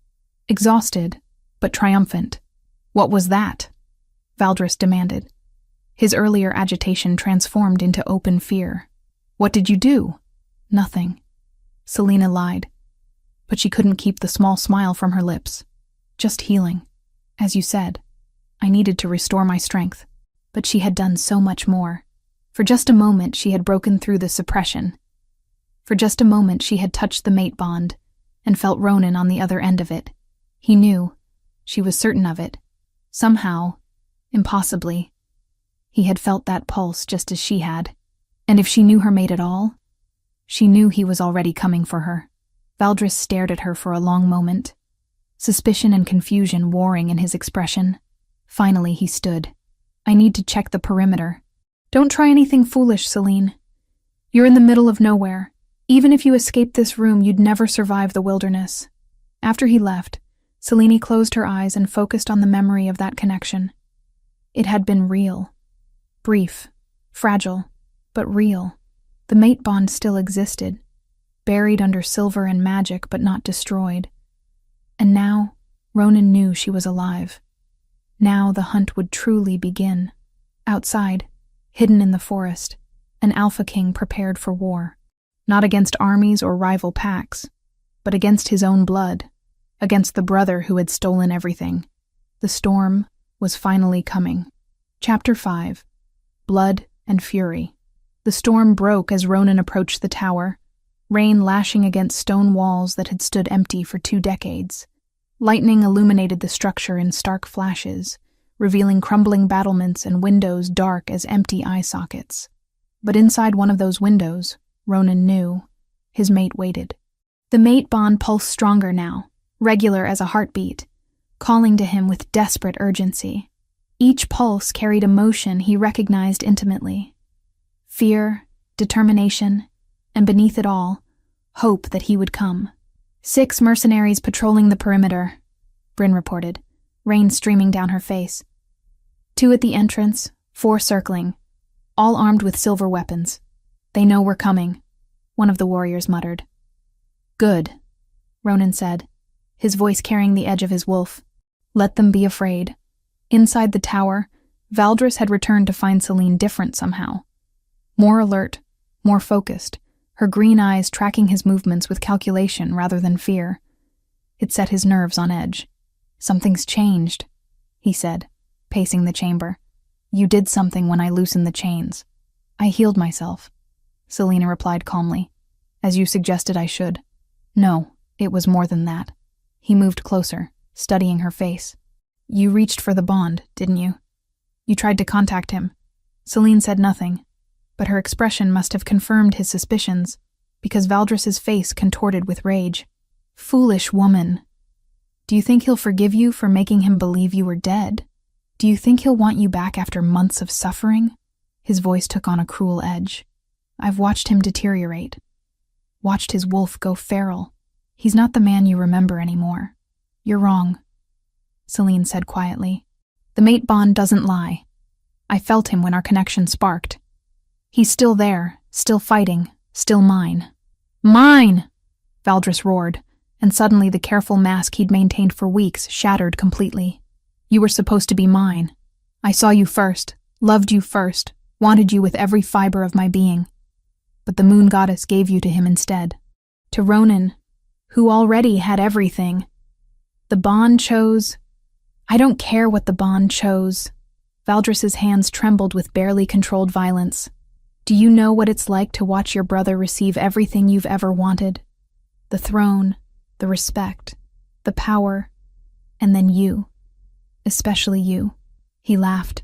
exhausted, but triumphant. What was that? Valdris demanded. His earlier agitation transformed into open fear. What did you do? Nothing. Selena lied, but she couldn't keep the small smile from her lips. Just healing. As you said, I needed to restore my strength. But she had done so much more. For just a moment she had broken through the suppression. For just a moment she had touched the mate bond, and felt Ronan on the other end of it. He knew. She was certain of it. Somehow, impossibly, he had felt that pulse just as she had. And if she knew her mate at all, she knew he was already coming for her. Valdris stared at her for a long moment, suspicion and confusion warring in his expression. Finally he stood. I need to check the perimeter. Don't try anything foolish, Celine. You're in the middle of nowhere. Even if you escaped this room, you'd never survive the wilderness. After he left, Selene closed her eyes and focused on the memory of that connection. It had been real. Brief, fragile, but real. The mate bond still existed, buried under silver and magic but not destroyed. And now, Ronan knew she was alive. Now the hunt would truly begin. Outside, hidden in the forest, an Alpha King prepared for war. Not against armies or rival packs, but against his own blood, against the brother who had stolen everything. The storm was finally coming. Chapter 5. Blood and Fury. The storm broke as Ronan approached the tower, rain lashing against stone walls that had stood empty for 2 decades. Lightning illuminated the structure in stark flashes, revealing crumbling battlements and windows dark as empty eye sockets. But inside one of those windows, Ronan knew, his mate waited. The mate bond pulsed stronger now, regular as a heartbeat, calling to him with desperate urgency. Each pulse carried emotion he recognized intimately. Fear, determination, and beneath it all, hope that he would come. 6 mercenaries patrolling the perimeter, Bryn reported, rain streaming down her face. 2 at the entrance, 4 circling, all armed with silver weapons. They know we're coming, one of the warriors muttered. Good, Ronan said, his voice carrying the edge of his wolf. Let them be afraid. Inside the tower, Valdris had returned to find Celine different somehow. More alert, more focused, her green eyes tracking his movements with calculation rather than fear. It set his nerves on edge. Something's changed, he said, pacing the chamber. You did something when I loosened the chains. I healed myself, Selena replied calmly, as you suggested I should. No, it was more than that. He moved closer, studying her face. You reached for the bond, didn't you? You tried to contact him. Celine said nothing, but her expression must have confirmed his suspicions, because Valdris's face contorted with rage. Foolish woman. Do you think he'll forgive you for making him believe you were dead? Do you think he'll want you back after months of suffering? His voice took on a cruel edge. I've watched him deteriorate. Watched his wolf go feral. He's not the man you remember anymore. You're wrong, Celine said quietly. The mate bond doesn't lie. I felt him when our connection sparked. He's still there, still fighting, still mine. Mine! Valdris roared, and suddenly the careful mask he'd maintained for weeks shattered completely. You were supposed to be mine. I saw you first, loved you first, wanted you with every fiber of my being. But the moon goddess gave you to him instead. To Ronan, who already had everything. The bond chose. I don't care what the bond chose. Valdris's hands trembled with barely controlled violence. Do you know what it's like to watch your brother receive everything you've ever wanted? The throne, the respect, the power, and then you. Especially you. He laughed,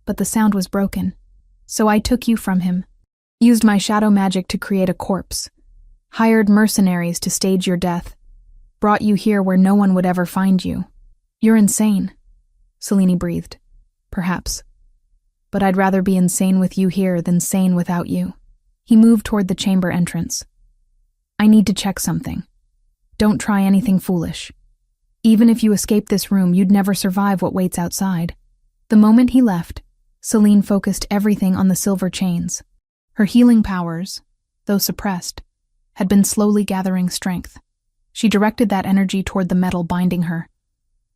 but the sound was broken. So I took you from him, used my shadow magic to create a corpse, hired mercenaries to stage your death, brought you here where no one would ever find you. You're insane, Selene breathed. Perhaps. But I'd rather be insane with you here than sane without you. He moved toward the chamber entrance. I need to check something. Don't try anything foolish. Even if you escape this room, you'd never survive what waits outside. The moment he left, Selene focused everything on the silver chains. Her healing powers, though suppressed, had been slowly gathering strength. She directed that energy toward the metal binding her,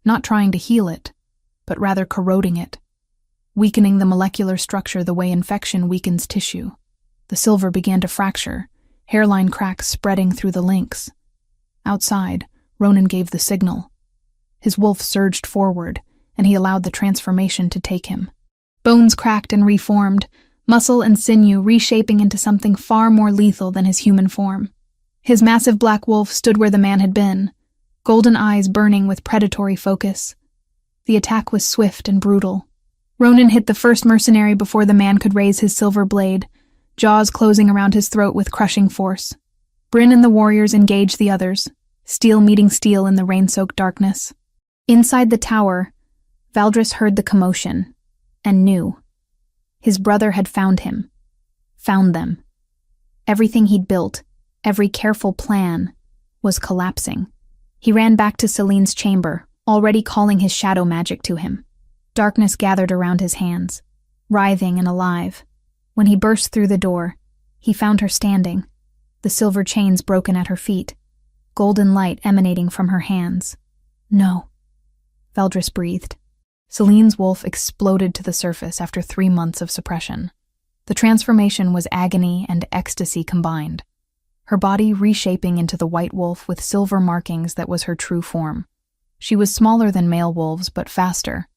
not trying to heal it, but rather corroding it, weakening the molecular structure the way infection weakens tissue. The silver began to fracture, hairline cracks spreading through the links. Outside, Ronan gave the signal. His wolf surged forward, and he allowed the transformation to take him. Bones cracked and reformed, muscle and sinew reshaping into something far more lethal than his human form. His massive black wolf stood where the man had been, golden eyes burning with predatory focus. The attack was swift and brutal. Ronan hit the first mercenary before the man could raise his silver blade, jaws closing around his throat with crushing force. Bryn and the warriors engaged the others, steel meeting steel in the rain-soaked darkness. Inside the tower, Valdris heard the commotion, and knew. His brother had found him. Found them. Everything he'd built, every careful plan, was collapsing. He ran back to Selene's chamber, already calling his shadow magic to him. Darkness gathered around his hands, writhing and alive. When he burst through the door, he found her standing, the silver chains broken at her feet, golden light emanating from her hands. No, Valdris breathed. Selene's wolf exploded to the surface after 3 months of suppression. The transformation was agony and ecstasy combined, her body reshaping into the white wolf with silver markings that was her true form. She was smaller than male wolves, but faster,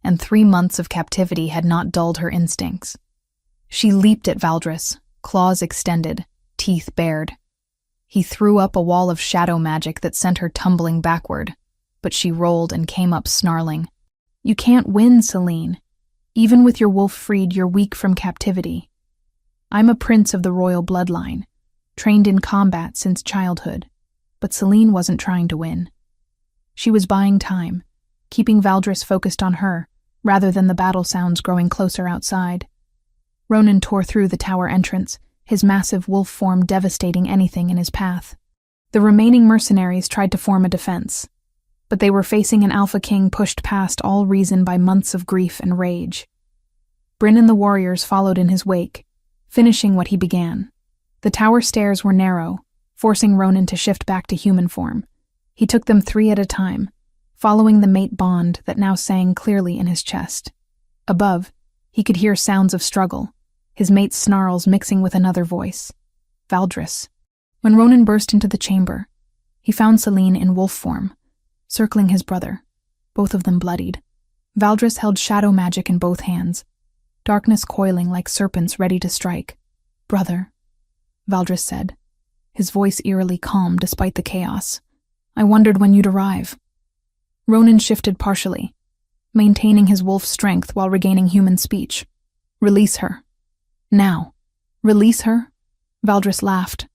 and 3 months of captivity had not dulled her instincts. She leaped at Valdris, claws extended, teeth bared. He threw up a wall of shadow magic that sent her tumbling backward, but she rolled and came up snarling. You can't win, Selene. Even with your wolf freed, you're weak from captivity. I'm a prince of the royal bloodline, trained in combat since childhood, but Selene wasn't trying to win. She was buying time, keeping Valdris focused on her, rather than the battle sounds growing closer outside. Ronan tore through the tower entrance, his massive wolf form devastating anything in his path. The remaining mercenaries tried to form a defense, but they were facing an Alpha King pushed past all reason by months of grief and rage. Bryn and the warriors followed in his wake, finishing what he began. The tower stairs were narrow, forcing Ronan to shift back to human form. He took them 3 at a time, following the mate bond that now sang clearly in his chest. Above, he could hear sounds of struggle, his mate's snarls mixing with another voice. Valdris. When Ronan burst into the chamber, he found Selene in wolf form, circling his brother, both of them bloodied. Valdris held shadow magic in both hands, darkness coiling like serpents ready to strike. Brother, Valdris said, his voice eerily calm despite the chaos. I wondered when you'd arrive. Ronan shifted partially, maintaining his wolf strength while regaining human speech. Release her. Now. Release her? Valdris laughed.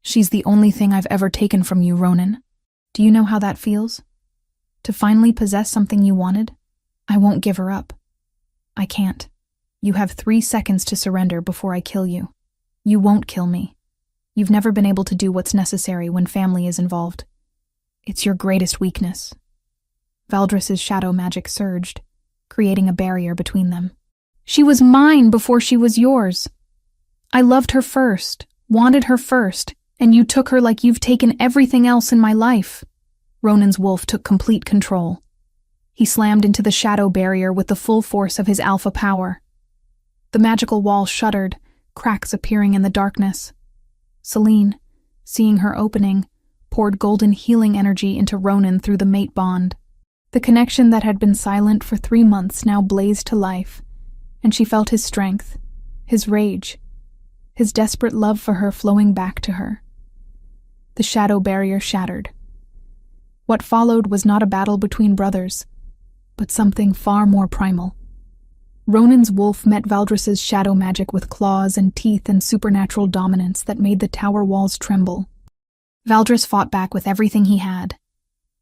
She's the only thing I've ever taken from you, Ronan. Do you know how that feels? To finally possess something you wanted? I won't give her up. I can't. You have 3 seconds to surrender before I kill you. You won't kill me. You've never been able to do what's necessary when family is involved. It's your greatest weakness. Valdris's shadow magic surged, creating a barrier between them. She was mine before she was yours. I loved her first, wanted her first, and you took her like you've taken everything else in my life. Ronan's wolf took complete control. He slammed into the shadow barrier with the full force of his alpha power. The magical wall shuddered, cracks appearing in the darkness. Celine, seeing her opening, poured golden healing energy into Ronan through the mate bond. The connection that had been silent for 3 months now blazed to life, and she felt his strength, his rage, his desperate love for her flowing back to her. The shadow barrier shattered. What followed was not a battle between brothers, but something far more primal. Ronan's wolf met Valdris's shadow magic with claws and teeth and supernatural dominance that made the tower walls tremble. Valdris fought back with everything he had,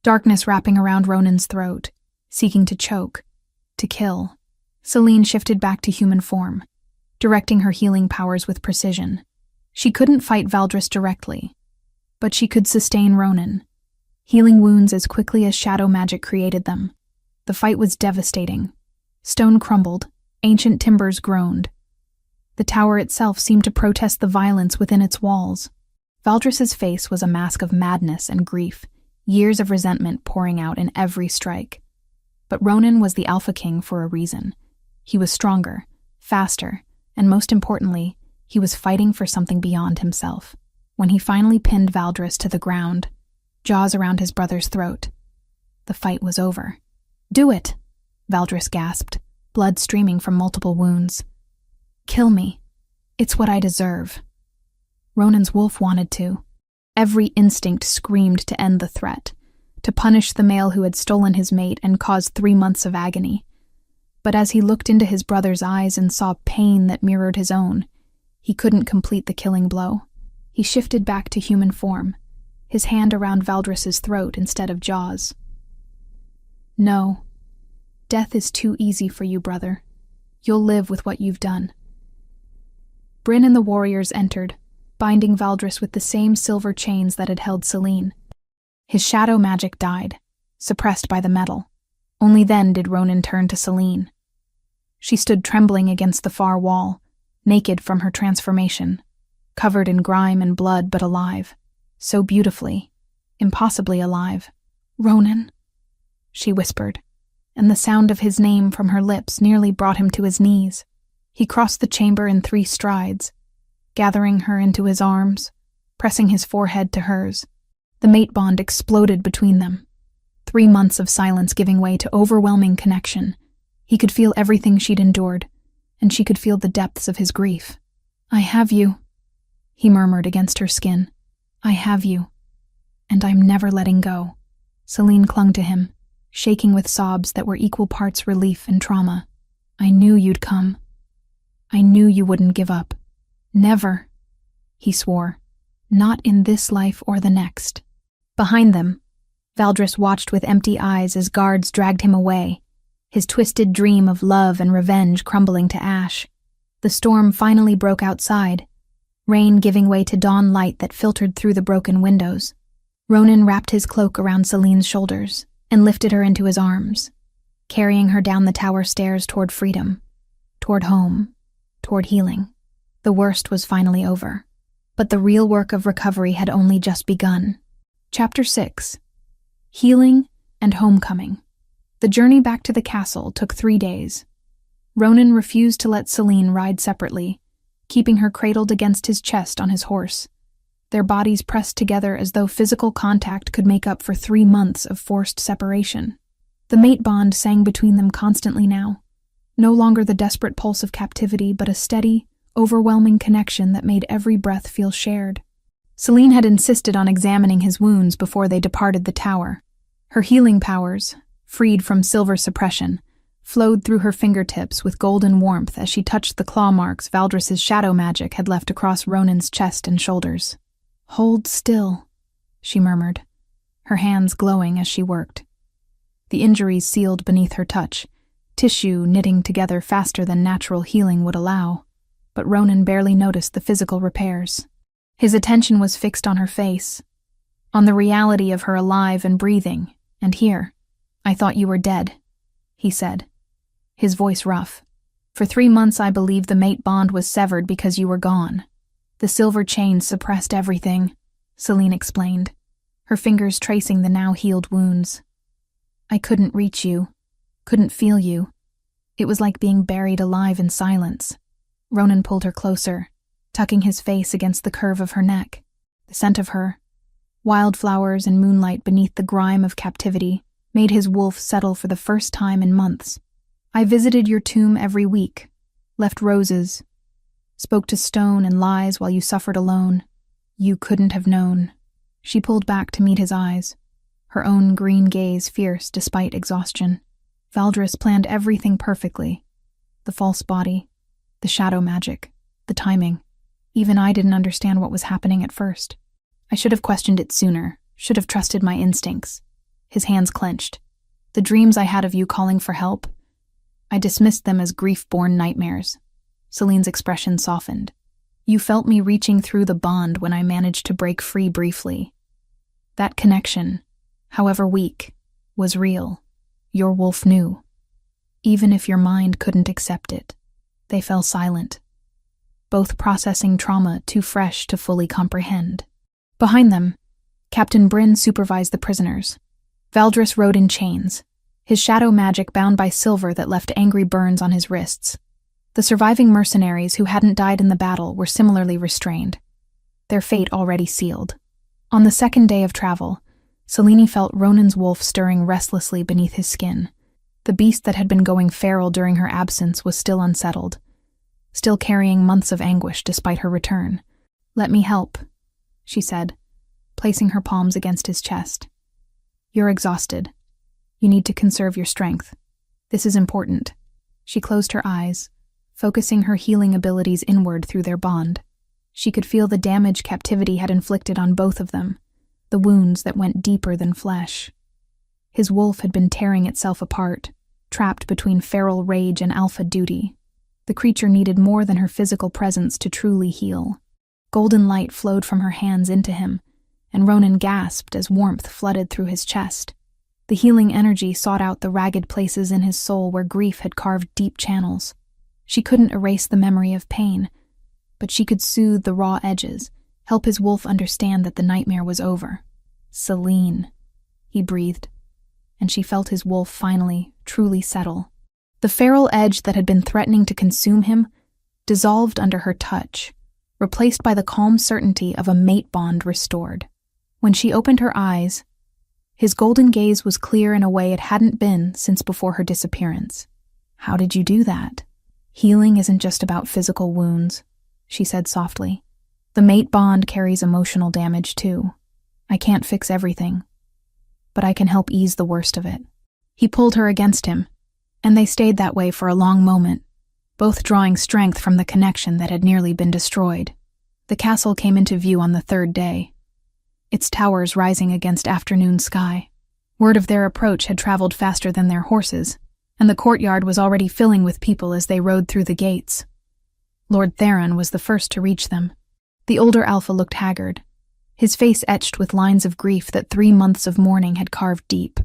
darkness wrapping around Ronan's throat, seeking to choke, to kill. Celine shifted back to human form, directing her healing powers with precision. She couldn't fight Valdris directly, but she could sustain Ronan, healing wounds as quickly as shadow magic created them. The fight was devastating. Stone crumbled, ancient timbers groaned. The tower itself seemed to protest the violence within its walls. Valdris's face was a mask of madness and grief, years of resentment pouring out in every strike. But Ronan was the Alpha King for a reason. He was stronger, faster, and most importantly, he was fighting for something beyond himself. When he finally pinned Valdris to the ground, jaws around his brother's throat, the fight was over. "Do it," Valdris gasped, blood streaming from multiple wounds. "Kill me. It's what I deserve." Ronan's wolf wanted to. Every instinct screamed to end the threat, to punish the male who had stolen his mate and caused 3 months of agony. But as he looked into his brother's eyes and saw pain that mirrored his own, he couldn't complete the killing blow. He shifted back to human form, his hand around Valdris's throat instead of jaws. "No. Death is too easy for you, brother. You'll live with what you've done." Bryn and the warriors entered, binding Valdris with the same silver chains that had held Celine. His shadow magic died, suppressed by the metal. Only then did Ronan turn to Celine. She stood trembling against the far wall, naked from her transformation, covered in grime and blood but alive, so beautifully, impossibly alive. "Ronan," she whispered, and the sound of his name from her lips nearly brought him to his knees. He crossed the chamber in 3 strides, gathering her into his arms, pressing his forehead to hers. The mate bond exploded between them. 3 months of silence giving way to overwhelming connection. He could feel everything she'd endured, and she could feel the depths of his grief. "I have you," he murmured against her skin. "I have you, and I'm never letting go." Celine clung to him, shaking with sobs that were equal parts relief and trauma. "I knew you'd come. I knew you wouldn't give up. Never," he swore. "Not in this life or the next." Behind them, Valdris watched with empty eyes as guards dragged him away, his twisted dream of love and revenge crumbling to ash. The storm finally broke outside, rain giving way to dawn light that filtered through the broken windows. Ronan wrapped his cloak around Celine's shoulders and lifted her into his arms, carrying her down the tower stairs toward freedom, toward home, toward healing. The worst was finally over, but the real work of recovery had only just begun. Chapter 6. Healing and Homecoming. The journey back to the castle took 3 days. Ronan refused to let Celine ride separately, keeping her cradled against his chest on his horse, their bodies pressed together as though physical contact could make up for 3 months of forced separation. The mate bond sang between them constantly now, no longer the desperate pulse of captivity, but a steady, overwhelming connection that made every breath feel shared. Celine had insisted on examining his wounds before they departed the tower. Her healing powers, freed from silver suppression, flowed through her fingertips with golden warmth as she touched the claw marks Valdris's shadow magic had left across Ronan's chest and shoulders. "Hold still," she murmured, her hands glowing as she worked. The injuries sealed beneath her touch, tissue knitting together faster than natural healing would allow, but Ronan barely noticed the physical repairs. His attention was fixed on her face, on the reality of her alive and breathing, and here, "I thought you were dead," he said, his voice rough. "For 3 months I believed the mate bond was severed because you were gone. The silver chains suppressed everything," Celine explained, her fingers tracing the now-healed wounds. "I couldn't reach you," Couldn't feel you. It was like being buried alive in silence. Ronan pulled her closer, tucking his face against the curve of her neck. The scent of her, wildflowers and moonlight beneath the grime of captivity, made his wolf settle for the first time in months. I visited your tomb every week, left roses, spoke to stone and lies while you suffered alone. You couldn't have known. She pulled back to meet his eyes, her own green gaze fierce despite exhaustion. Valdris planned everything perfectly. The false body, the shadow magic, the timing. Even I didn't understand what was happening at first. I should have questioned it sooner, should have trusted my instincts. His hands clenched. The dreams I had of you calling for help, I dismissed them as grief-born nightmares. Celine's expression softened. You felt me reaching through the bond when I managed to break free briefly. That connection, however weak, was real. Your wolf knew. Even if your mind couldn't accept it. They fell silent, both processing trauma too fresh to fully comprehend. Behind them, Captain Bryn supervised the prisoners. Valdris rode in chains, his shadow magic bound by silver that left angry burns on his wrists. The surviving mercenaries who hadn't died in the battle were similarly restrained, their fate already sealed. On the second day of travel, Celine felt Ronan's wolf stirring restlessly beneath his skin. The beast that had been going feral during her absence was still unsettled, still carrying months of anguish despite her return. Let me help, she said, placing her palms against his chest. You're exhausted. You need to conserve your strength. This is important. She closed her eyes, focusing her healing abilities inward through their bond. She could feel the damage captivity had inflicted on both of them, the wounds that went deeper than flesh. His wolf had been tearing itself apart, trapped between feral rage and alpha duty. The creature needed more than her physical presence to truly heal. Golden light flowed from her hands into him, and Ronan gasped as warmth flooded through his chest. The healing energy sought out the ragged places in his soul where grief had carved deep channels. She couldn't erase the memory of pain, but she could soothe the raw edges, help his wolf understand that the nightmare was over. Celine, he breathed, and she felt his wolf finally, truly settle. The feral edge that had been threatening to consume him dissolved under her touch, replaced by the calm certainty of a mate bond restored. When she opened her eyes, his golden gaze was clear in a way it hadn't been since before her disappearance. How did you do that? Healing isn't just about physical wounds, she said softly. The mate bond carries emotional damage too. I can't fix everything, but I can help ease the worst of it. He pulled her against him, and they stayed that way for a long moment, both drawing strength from the connection that had nearly been destroyed. The castle came into view on the third day, its towers rising against afternoon sky. Word of their approach had traveled faster than their horses, and the courtyard was already filling with people as they rode through the gates. Lord Theron was the first to reach them. The older alpha looked haggard, his face etched with lines of grief that 3 months of mourning had carved deep.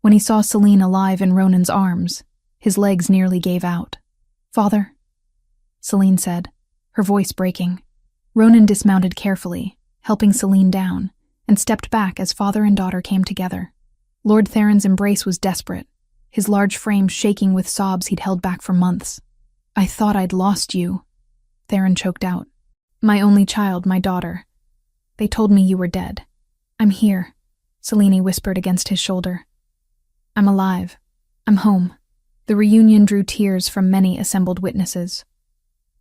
When he saw Celine alive in Ronan's arms, his legs nearly gave out. "Father," Celine said, her voice breaking. Ronan dismounted carefully, helping Celine down, and stepped back as father and daughter came together. Lord Theron's embrace was desperate, his large frame shaking with sobs he'd held back for months. "I thought I'd lost you," Theron choked out. "My only child, my daughter. They told me you were dead. I'm here," Celine whispered against his shoulder. "I'm alive. I'm home." The reunion drew tears from many assembled witnesses.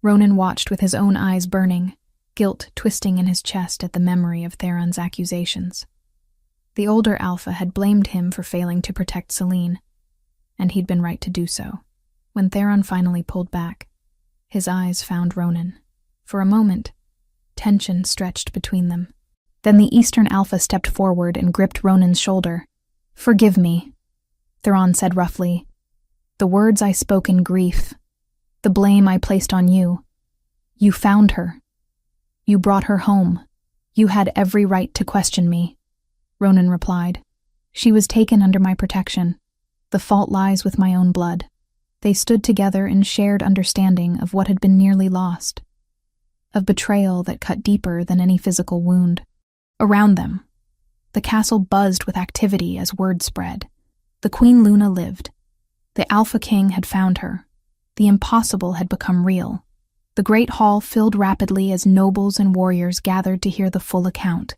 Ronan watched with his own eyes burning, guilt twisting in his chest at the memory of Theron's accusations. The older alpha had blamed him for failing to protect Celine, and he'd been right to do so. When Theron finally pulled back, his eyes found Ronan. For a moment, tension stretched between them. Then the Eastern Alpha stepped forward and gripped Ronan's shoulder. "Forgive me," Theron said roughly. "The words I spoke in grief, the blame I placed on you. You found her. You brought her home. You had every right to question me," Ronan replied. "She was taken under my protection. The fault lies with my own blood." They stood together in shared understanding of what had been nearly lost, of betrayal that cut deeper than any physical wound. Around them, the castle buzzed with activity as word spread. The Queen Luna lived, The Alpha King had found her. The impossible had become real. The great hall filled rapidly as nobles and warriors gathered to hear the full account.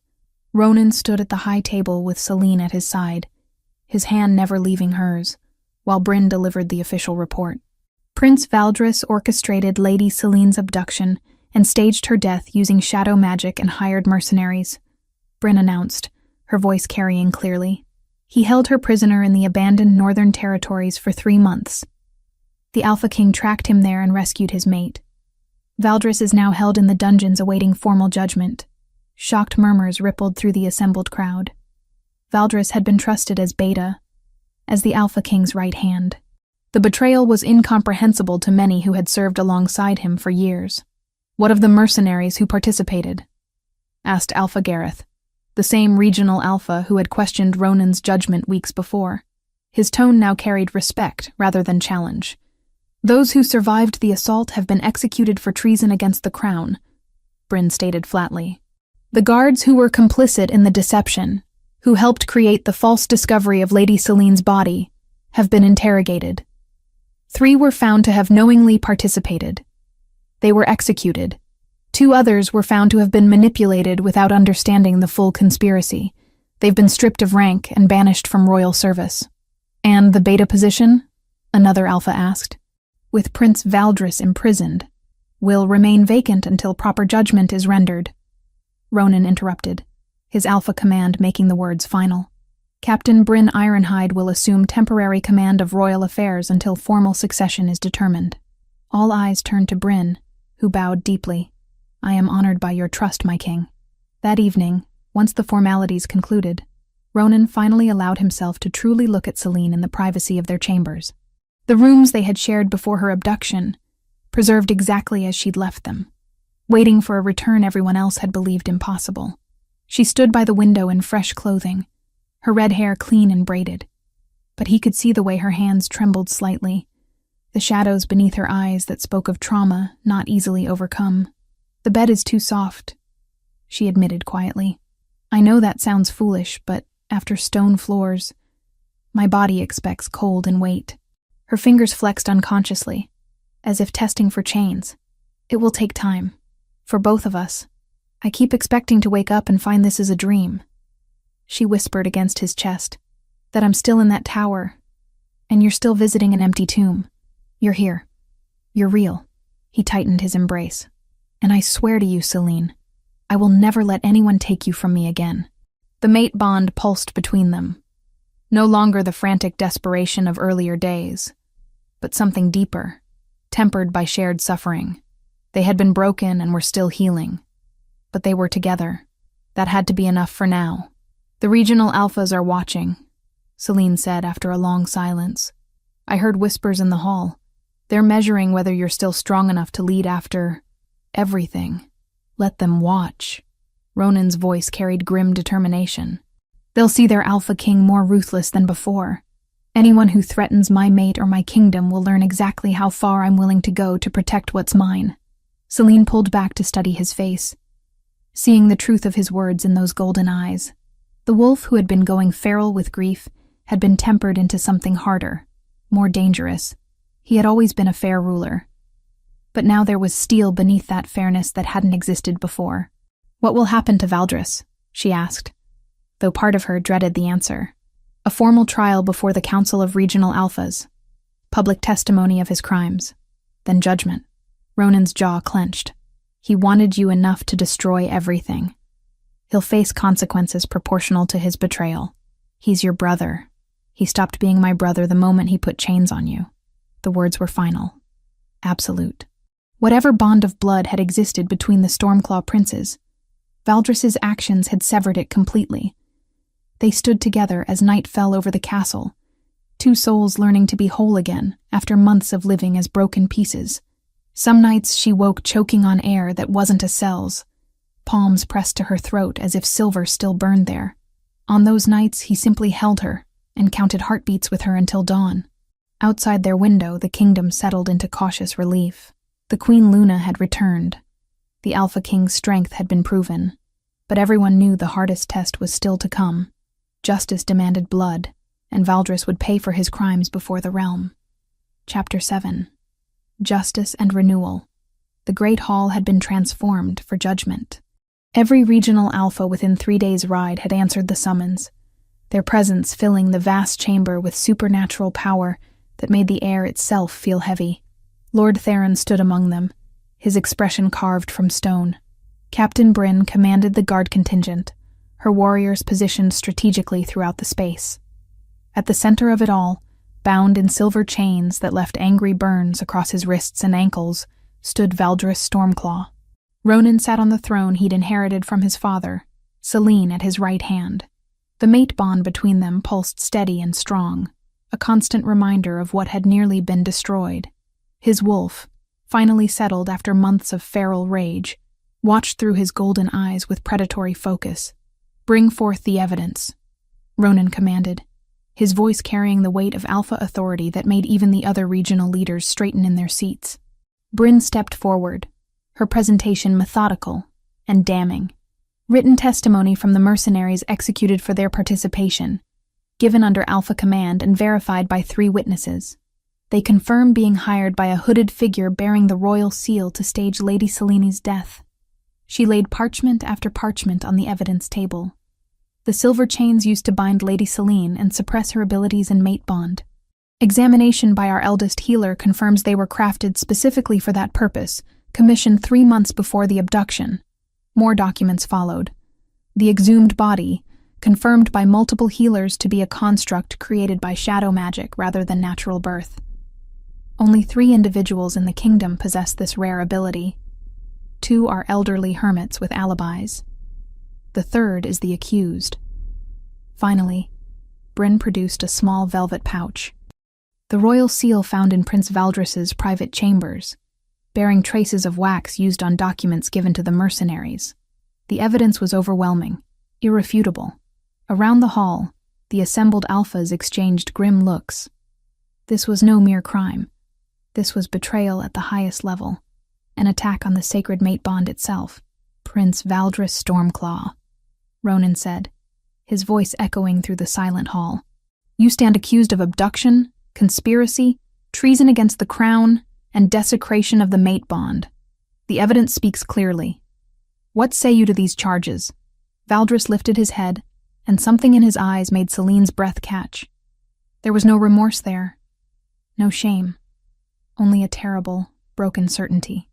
Ronan stood at the high table with Selene at his side, his hand never leaving hers, while Bryn delivered the official report. Prince Valdris orchestrated Lady Selene's abduction and staged her death using shadow magic and hired mercenaries, Bryn announced, her voice carrying clearly. He held her prisoner in the abandoned northern territories for 3 months. The Alpha King tracked him there and rescued his mate. Valdris is now held in the dungeons awaiting formal judgment. Shocked murmurs rippled through the assembled crowd. Valdris had been trusted as Beta, as the Alpha King's right hand. The betrayal was incomprehensible to many who had served alongside him for years. "What of the mercenaries who participated?" asked Alpha Gareth, the same regional alpha who had questioned Ronan's judgment weeks before. His tone now carried respect rather than challenge. "Those who survived the assault have been executed for treason against the crown," Bryn stated flatly. "The guards who were complicit in the deception, who helped create the false discovery of Lady Selene's body, have been interrogated. 3 were found to have knowingly participated. They were executed. 2 others were found to have been manipulated without understanding the full conspiracy. They've been stripped of rank and banished from royal service." "And the Beta position?" another alpha asked. "With Prince Valdris imprisoned, will remain vacant until proper judgment is rendered," Ronan interrupted, his alpha command making the words final. "Captain Bryn Ironhide will assume temporary command of royal affairs until formal succession is determined." All eyes turned to Bryn, who bowed deeply. "I am honored by your trust, my king." That evening, once the formalities concluded, Ronan finally allowed himself to truly look at Selene in the privacy of their chambers. The rooms they had shared before her abduction, preserved exactly as she'd left them, waiting for a return everyone else had believed impossible. She stood by the window in fresh clothing, her red hair clean and braided, but he could see the way her hands trembled slightly, the shadows beneath her eyes that spoke of trauma not easily overcome. "The bed is too soft," she admitted quietly. "I know that sounds foolish, but after stone floors, my body expects cold and weight." Her fingers flexed unconsciously, as if testing for chains. "It will take time. For both of us. I keep expecting to wake up and find this is a dream." She whispered against his chest, "That I'm still in that tower, and you're still visiting an empty tomb. You're here. You're real." He tightened his embrace. "And I swear to you, Selene, I will never let anyone take you from me again." The mate bond pulsed between them. No longer the frantic desperation of earlier days, but something deeper, tempered by shared suffering. They had been broken and were still healing, but they were together. That had to be enough for now. "The regional alphas are watching," Selene said after a long silence. "I heard whispers in the hall. They're measuring whether you're still strong enough to lead after everything. Let them watch." Ronan's voice carried grim determination. "They'll see their Alpha King more ruthless than before. Anyone who threatens my mate or my kingdom will learn exactly how far I'm willing to go to protect what's mine." Selene pulled back to study his face, seeing the truth of his words in those golden eyes. The wolf who had been going feral with grief had been tempered into something harder, more dangerous. He had always been a fair ruler, but now there was steel beneath that fairness that hadn't existed before. "What will happen to Valdris?" she asked, though part of her dreaded the answer. "A formal trial before the Council of Regional Alphas, public testimony of his crimes, then judgment." Ronan's jaw clenched. "He wanted you enough to destroy everything. He'll face consequences proportional to his betrayal. He's your brother. He stopped being my brother the moment he put chains on you." The words were final, absolute. Whatever bond of blood had existed between the Stormclaw princes, Valdris's actions had severed it completely. They stood together as night fell over the castle, 2 souls learning to be whole again after months of living as broken pieces. Some nights she woke choking on air that wasn't a cell's, palms pressed to her throat as if silver still burned there. On those nights he simply held her and counted heartbeats with her until dawn. Outside their window, the kingdom settled into cautious relief. The Queen Luna had returned. The Alpha King's strength had been proven, but everyone knew the hardest test was still to come. Justice demanded blood, and Valdris would pay for his crimes before the realm. Chapter 7. Justice and Renewal. The Great Hall had been transformed for judgment. Every regional alpha within 3 days' ride had answered the summons, their presence filling the vast chamber with supernatural power that made the air itself feel heavy. Lord Theron stood among them, his expression carved from stone. Captain Bryn commanded the guard contingent, her warriors positioned strategically throughout the space. At the center of it all, bound in silver chains that left angry burns across his wrists and ankles, stood Valdris Stormclaw. Ronan sat on the throne he'd inherited from his father, Selene at his right hand. The mate bond between them pulsed steady and strong, a constant reminder of what had nearly been destroyed. His wolf, finally settled after months of feral rage, watched through his golden eyes with predatory focus. "Bring forth the evidence," Ronan commanded, his voice carrying the weight of alpha authority that made even the other regional leaders straighten in their seats. Bryn stepped forward, her presentation methodical and damning. Written testimony from the mercenaries executed for their participation, given under alpha command and verified by 3 witnesses. They confirm being hired by a hooded figure bearing the royal seal to stage Lady Selene's death. She laid parchment after parchment on the evidence table. The silver chains used to bind Lady Selene and suppress her abilities in mate bond. Examination by our eldest healer confirms they were crafted specifically for that purpose, commissioned 3 months before the abduction. More documents followed. The exhumed body, confirmed by multiple healers to be a construct created by shadow magic rather than natural birth. Only 3 individuals in the kingdom possess this rare ability. 2 are elderly hermits with alibis. The 3rd is the accused. Finally, Bryn produced a small velvet pouch. The royal seal found in Prince Valdris's private chambers, bearing traces of wax used on documents given to the mercenaries. The evidence was overwhelming, irrefutable. Around the hall, the assembled alphas exchanged grim looks. This was no mere crime. This was betrayal at the highest level, an attack on the sacred mate bond itself. "Prince Valdris Stormclaw," Ronan said, his voice echoing through the silent hall. "You stand accused of abduction, conspiracy, treason against the crown, and desecration of the mate bond. The evidence speaks clearly. What say you to these charges?" Valdris lifted his head, and something in his eyes made Selene's breath catch. There was no remorse there, no shame, only a terrible, broken certainty.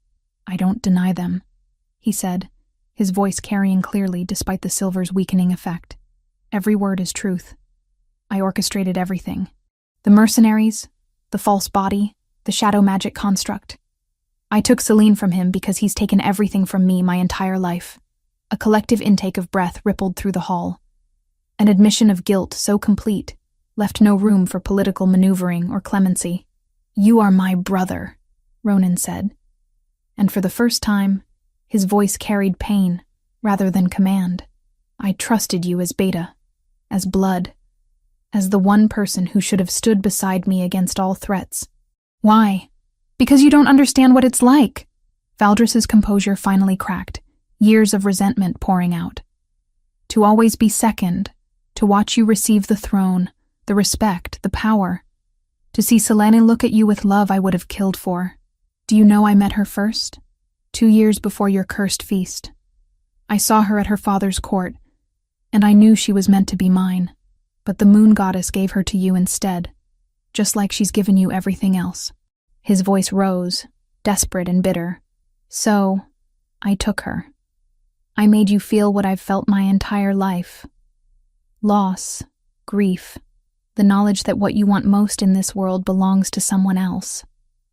"I don't deny them," he said, his voice carrying clearly despite the silver's weakening effect. "Every word is truth. I orchestrated everything. The mercenaries, the false body, the shadow magic construct. I took Selene from him because he's taken everything from me my entire life." A collective intake of breath rippled through the hall. An admission of guilt so complete left no room for political maneuvering or clemency. "You are my brother," Ronan said. And for the first time, his voice carried pain rather than command. "I trusted you as Beta, as blood, as the one person who should have stood beside me against all threats." "Why?" "Because you don't understand what it's like." Valdris's composure finally cracked, years of resentment pouring out. "To always be second, to watch you receive the throne, the respect, the power. To see Selene look at you with love I would have killed for. Do you know I met her first? 2 years before your cursed feast. I saw her at her father's court, and I knew she was meant to be mine. But the moon goddess gave her to you instead, just like she's given you everything else." His voice rose, desperate and bitter. "So, I took her. I made you feel what I've felt my entire life. Loss, grief, the knowledge that what you want most in this world belongs to someone else."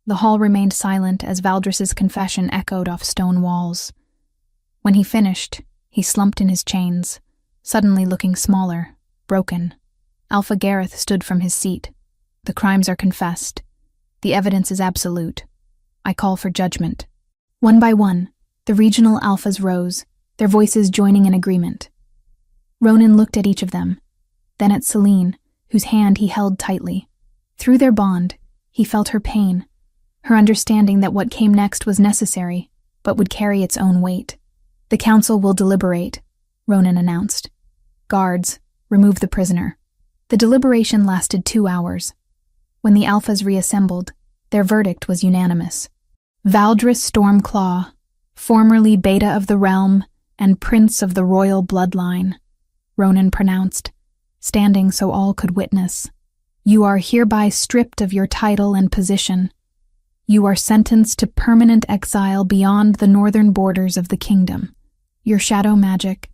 The hall remained silent as Valdris's confession echoed off stone walls. When he finished, he slumped in his chains, suddenly looking smaller, broken. Alpha Gareth stood from his seat. "The crimes are confessed. The evidence is absolute. I call for judgment." One by one, the regional alphas rose, their voices joining in agreement. Ronan looked at each of them, then at Selene, whose hand he held tightly. Through their bond, he felt her pain, her understanding that what came next was necessary, but would carry its own weight. "The council will deliberate," Ronan announced. "Guards, remove the prisoner." The deliberation lasted 2 hours. When the alphas reassembled, Their verdict was unanimous. Valdris Stormclaw, formerly Beta of the Realm and Prince of the Royal Bloodline, Ronan pronounced, standing so all could witness. You are hereby stripped of your title and position. You are sentenced to permanent exile beyond the northern borders of the kingdom. Your shadow magic,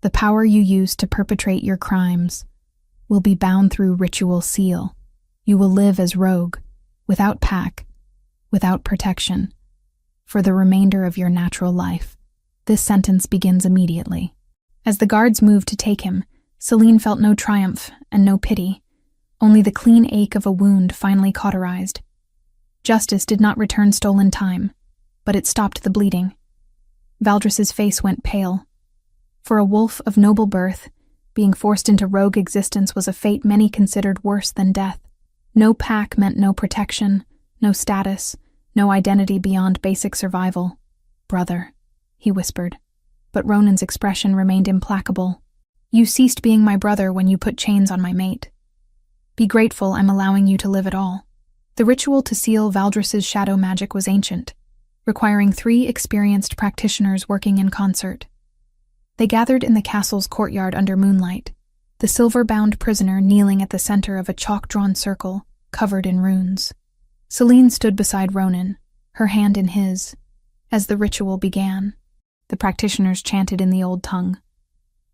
the power you use to perpetrate your crimes, will be bound through ritual seal. You will live as rogue, without pack, without protection, for the remainder of your natural life. This sentence begins immediately. As the guards moved to take him, Celine felt no triumph and no pity, only the clean ache of a wound finally cauterized. Justice did not return stolen time, but it stopped the bleeding. Valdris's face went pale. For a wolf of noble birth, being forced into rogue existence was a fate many considered worse than death. No pack meant no protection, no status, no identity beyond basic survival. Brother, he whispered, but Ronan's expression remained implacable. You ceased being my brother when you put chains on my mate. Be grateful I'm allowing you to live at all. The ritual to seal Valdris's shadow magic was ancient, requiring 3 experienced practitioners working in concert. They gathered in the castle's courtyard under moonlight, the silver-bound prisoner kneeling at the center of a chalk-drawn circle covered in runes. Celine stood beside Ronan, her hand in his. As the ritual began, the practitioners chanted in the old tongue,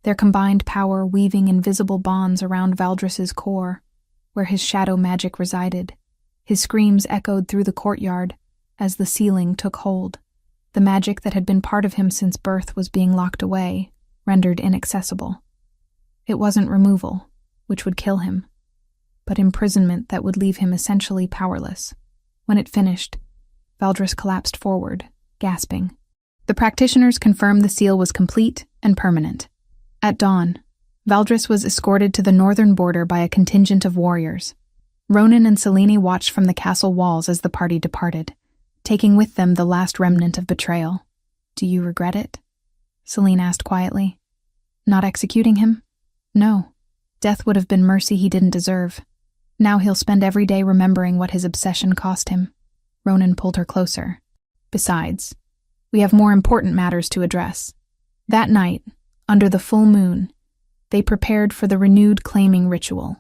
their combined power weaving invisible bonds around Valdris's core, where his shadow magic resided. His screams echoed through the courtyard as the sealing took hold. The magic that had been part of him since birth was being locked away, rendered inaccessible. It wasn't removal, which would kill him, but imprisonment that would leave him essentially powerless. When it finished, Valdris collapsed forward, gasping. The practitioners confirmed the seal was complete and permanent. At dawn, Valdris was escorted to the northern border by a contingent of warriors. Ronan and Celine watched from the castle walls as the party departed, taking with them the last remnant of betrayal. Do you regret it? Celine asked quietly. Not executing him? No. Death would have been mercy he didn't deserve. Now he'll spend every day remembering what his obsession cost him. Ronan pulled her closer. Besides, we have more important matters to address. That night, under the full moon, they prepared for the renewed claiming ritual.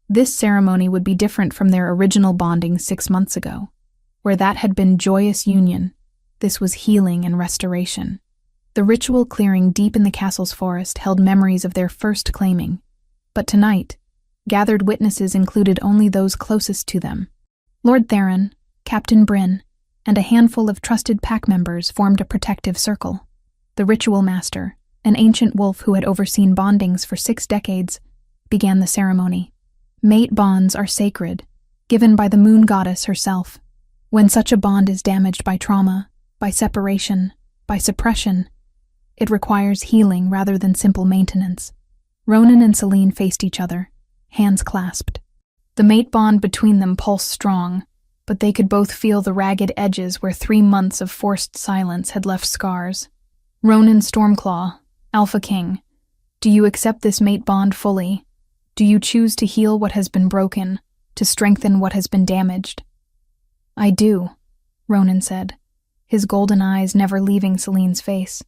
This ceremony would be different from their original bonding 6 months ago. Where that had been joyous union, this was healing and restoration. The ritual clearing deep in the castle's forest held memories of their first claiming. But tonight, gathered witnesses included only those closest to them. Lord Theron, Captain Bryn, and a handful of trusted pack members formed a protective circle. The ritual master, an ancient wolf who had overseen bondings for 6 decades, began the ceremony. Mate bonds are sacred, given by the moon goddess herself. When such a bond is damaged by trauma, by separation, by suppression, it requires healing rather than simple maintenance. Ronan and Celine faced each other, hands clasped. The mate bond between them pulsed strong, but they could both feel the ragged edges where 3 months of forced silence had left scars. Ronan Stormclaw, Alpha King, do you accept this mate bond fully? Do you choose to heal what has been broken, to strengthen what has been damaged? I do, Ronan said, his golden eyes never leaving Celine's face.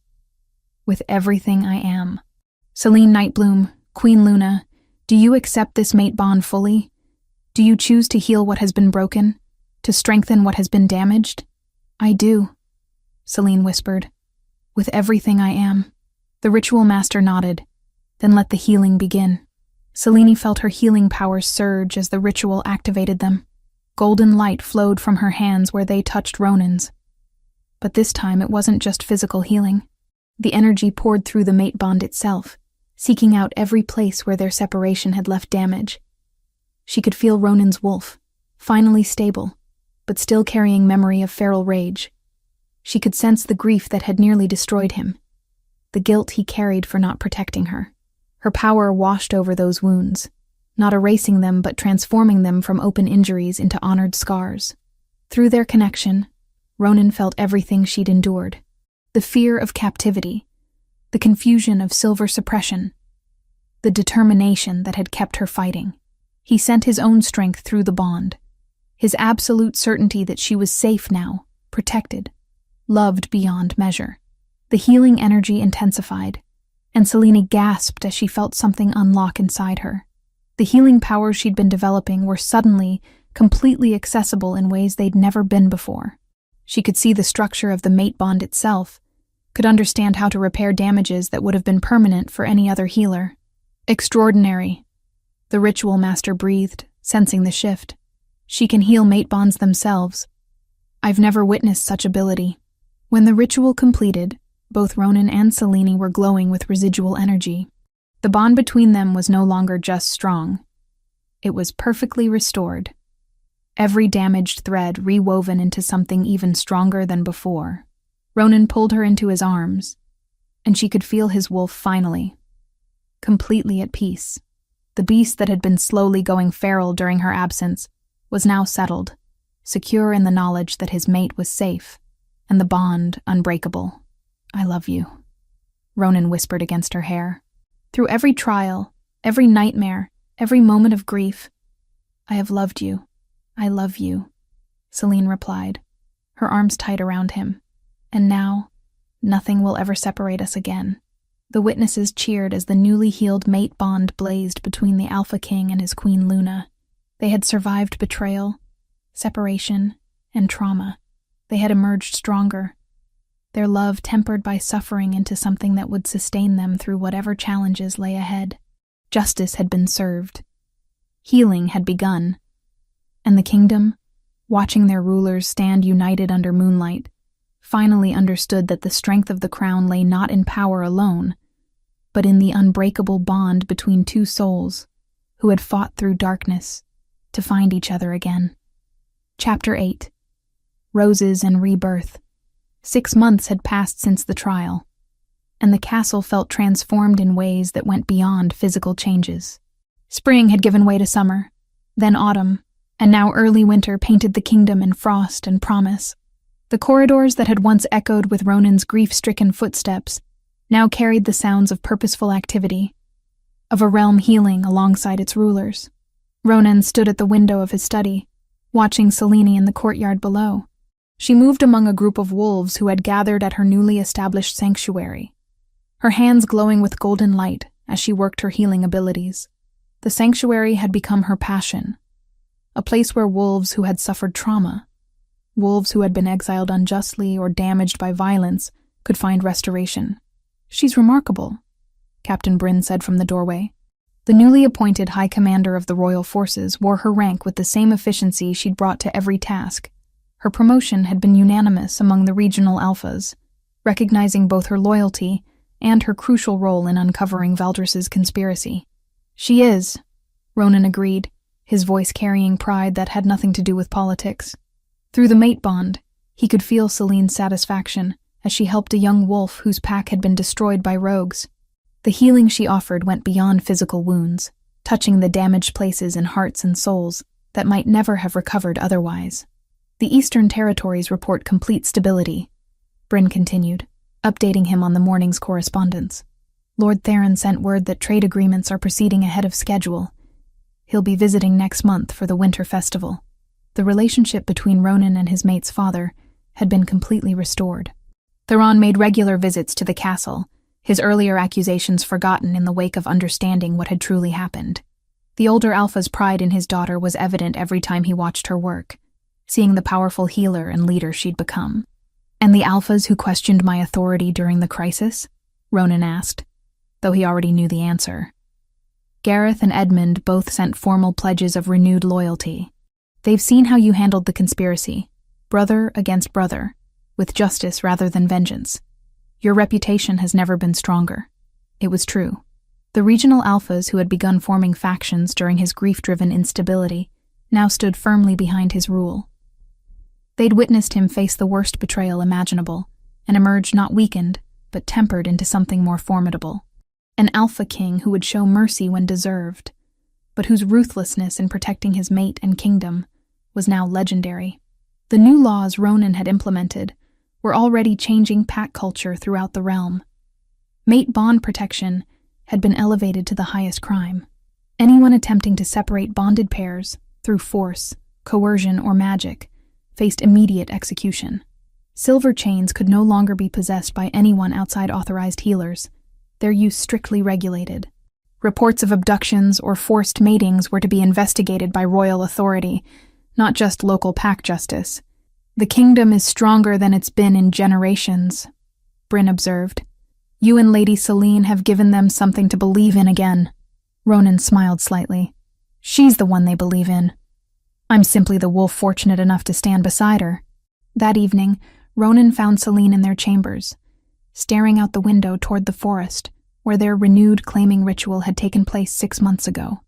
With everything I am. Celine Nightbloom, Queen Luna, do you accept this mate bond fully? Do you choose to heal what has been broken, to strengthen what has been damaged? I do, Celine whispered. With everything I am. The ritual master nodded, then let the healing begin. Celine felt her healing powers surge as the ritual activated them. Golden light flowed from her hands where they touched Ronan's. But this time it wasn't just physical healing. The energy poured through the mate bond itself, seeking out every place where their separation had left damage. She could feel Ronan's wolf, finally stable, but still carrying memory of feral rage. She could sense the grief that had nearly destroyed him, the guilt he carried for not protecting her. Her power washed over those wounds, not erasing them but transforming them from open injuries into honored scars. Through their connection, Ronan felt everything she'd endured. The fear of captivity, the confusion of silver suppression, the determination that had kept her fighting. He sent his own strength through the bond, his absolute certainty that she was safe now, protected, loved beyond measure. The healing energy intensified, and Selene gasped as she felt something unlock inside her. The healing powers she'd been developing were suddenly completely accessible in ways they'd never been before. She could see the structure of the mate bond itself, could understand how to repair damages that would have been permanent for any other healer. Extraordinary, the ritual master breathed, sensing the shift. She can heal mate bonds themselves. I've never witnessed such ability. When the ritual completed, both Ronan and Selene were glowing with residual energy. The bond between them was no longer just strong. It was perfectly restored. Every damaged thread rewoven into something even stronger than before. Ronan pulled her into his arms, and she could feel his wolf finally, completely at peace. The beast that had been slowly going feral during her absence was now settled, secure in the knowledge that his mate was safe, and the bond unbreakable. I love you, Ronan whispered against her hair. Through every trial, every nightmare, every moment of grief, I have loved you. I love you, Selene replied, her arms tight around him. And now, nothing will ever separate us again. The witnesses cheered as the newly healed mate bond blazed between the Alpha King and his Queen Luna. They had survived betrayal, separation, and trauma. They had emerged stronger, their love tempered by suffering into something that would sustain them through whatever challenges lay ahead. Justice had been served. Healing had begun. And the kingdom, watching their rulers stand united under moonlight, finally understood that the strength of the crown lay not in power alone, but in the unbreakable bond between two souls who had fought through darkness to find each other again. Chapter 8. Roses and Rebirth. 6 months had passed since the trial, and the castle felt transformed in ways that went beyond physical changes. Spring had given way to summer, then autumn, and now early winter painted the kingdom in frost and promise. The corridors that had once echoed with Ronan's grief-stricken footsteps now carried the sounds of purposeful activity, of a realm healing alongside its rulers. Ronan stood at the window of his study, watching Selene in the courtyard below. She moved among a group of wolves who had gathered at her newly established sanctuary, her hands glowing with golden light as she worked her healing abilities. The sanctuary had become her passion, a place where wolves who had suffered trauma, wolves who had been exiled unjustly or damaged by violence, could find restoration. She's remarkable, Captain Bryn said from the doorway. The newly appointed High Commander of the Royal Forces wore her rank with the same efficiency she'd brought to every task. Her promotion had been unanimous among the regional alphas, recognizing both her loyalty and her crucial role in uncovering Valdris's conspiracy. She is, Ronan agreed, his voice carrying pride that had nothing to do with politics. Through the mate bond, he could feel Selene's satisfaction as she helped a young wolf whose pack had been destroyed by rogues. The healing she offered went beyond physical wounds, touching the damaged places in hearts and souls that might never have recovered otherwise. The Eastern Territories report complete stability, Bryn continued, updating him on the morning's correspondence. Lord Theron sent word that trade agreements are proceeding ahead of schedule. He'll be visiting next month for the winter festival. The relationship between Ronan and his mate's father had been completely restored. Theron made regular visits to the castle, his earlier accusations forgotten in the wake of understanding what had truly happened. The older Alpha's pride in his daughter was evident every time he watched her work, seeing the powerful healer and leader she'd become. And the Alphas who questioned my authority during the crisis? Ronan asked, though he already knew the answer. Gareth and Edmund both sent formal pledges of renewed loyalty. They've seen how you handled the conspiracy, brother against brother, with justice rather than vengeance. Your reputation has never been stronger. It was true. The regional alphas who had begun forming factions during his grief-driven instability now stood firmly behind his rule. They'd witnessed him face the worst betrayal imaginable and emerge not weakened, but tempered into something more formidable. An alpha king who would show mercy when deserved, but whose ruthlessness in protecting his mate and kingdom was now legendary. The new laws Ronan had implemented were already changing pack culture throughout the realm. Mate bond protection had been elevated to the highest crime. Anyone attempting to separate bonded pairs through force coercion, or magic, faced immediate execution. Silver chains could no longer be possessed by anyone outside authorized healers, their use strictly regulated. Reports of abductions or forced matings were to be investigated by royal authority, not just local pack justice. "The kingdom is stronger than it's been in generations," Bryn observed. "You and Lady Celine have given them something to believe in again." Ronan smiled slightly. "She's the one they believe in. I'm simply the wolf fortunate enough to stand beside her." That evening, Ronan found Celine in their chambers, staring out the window toward the forest, where their renewed claiming ritual had taken place 6 months ago.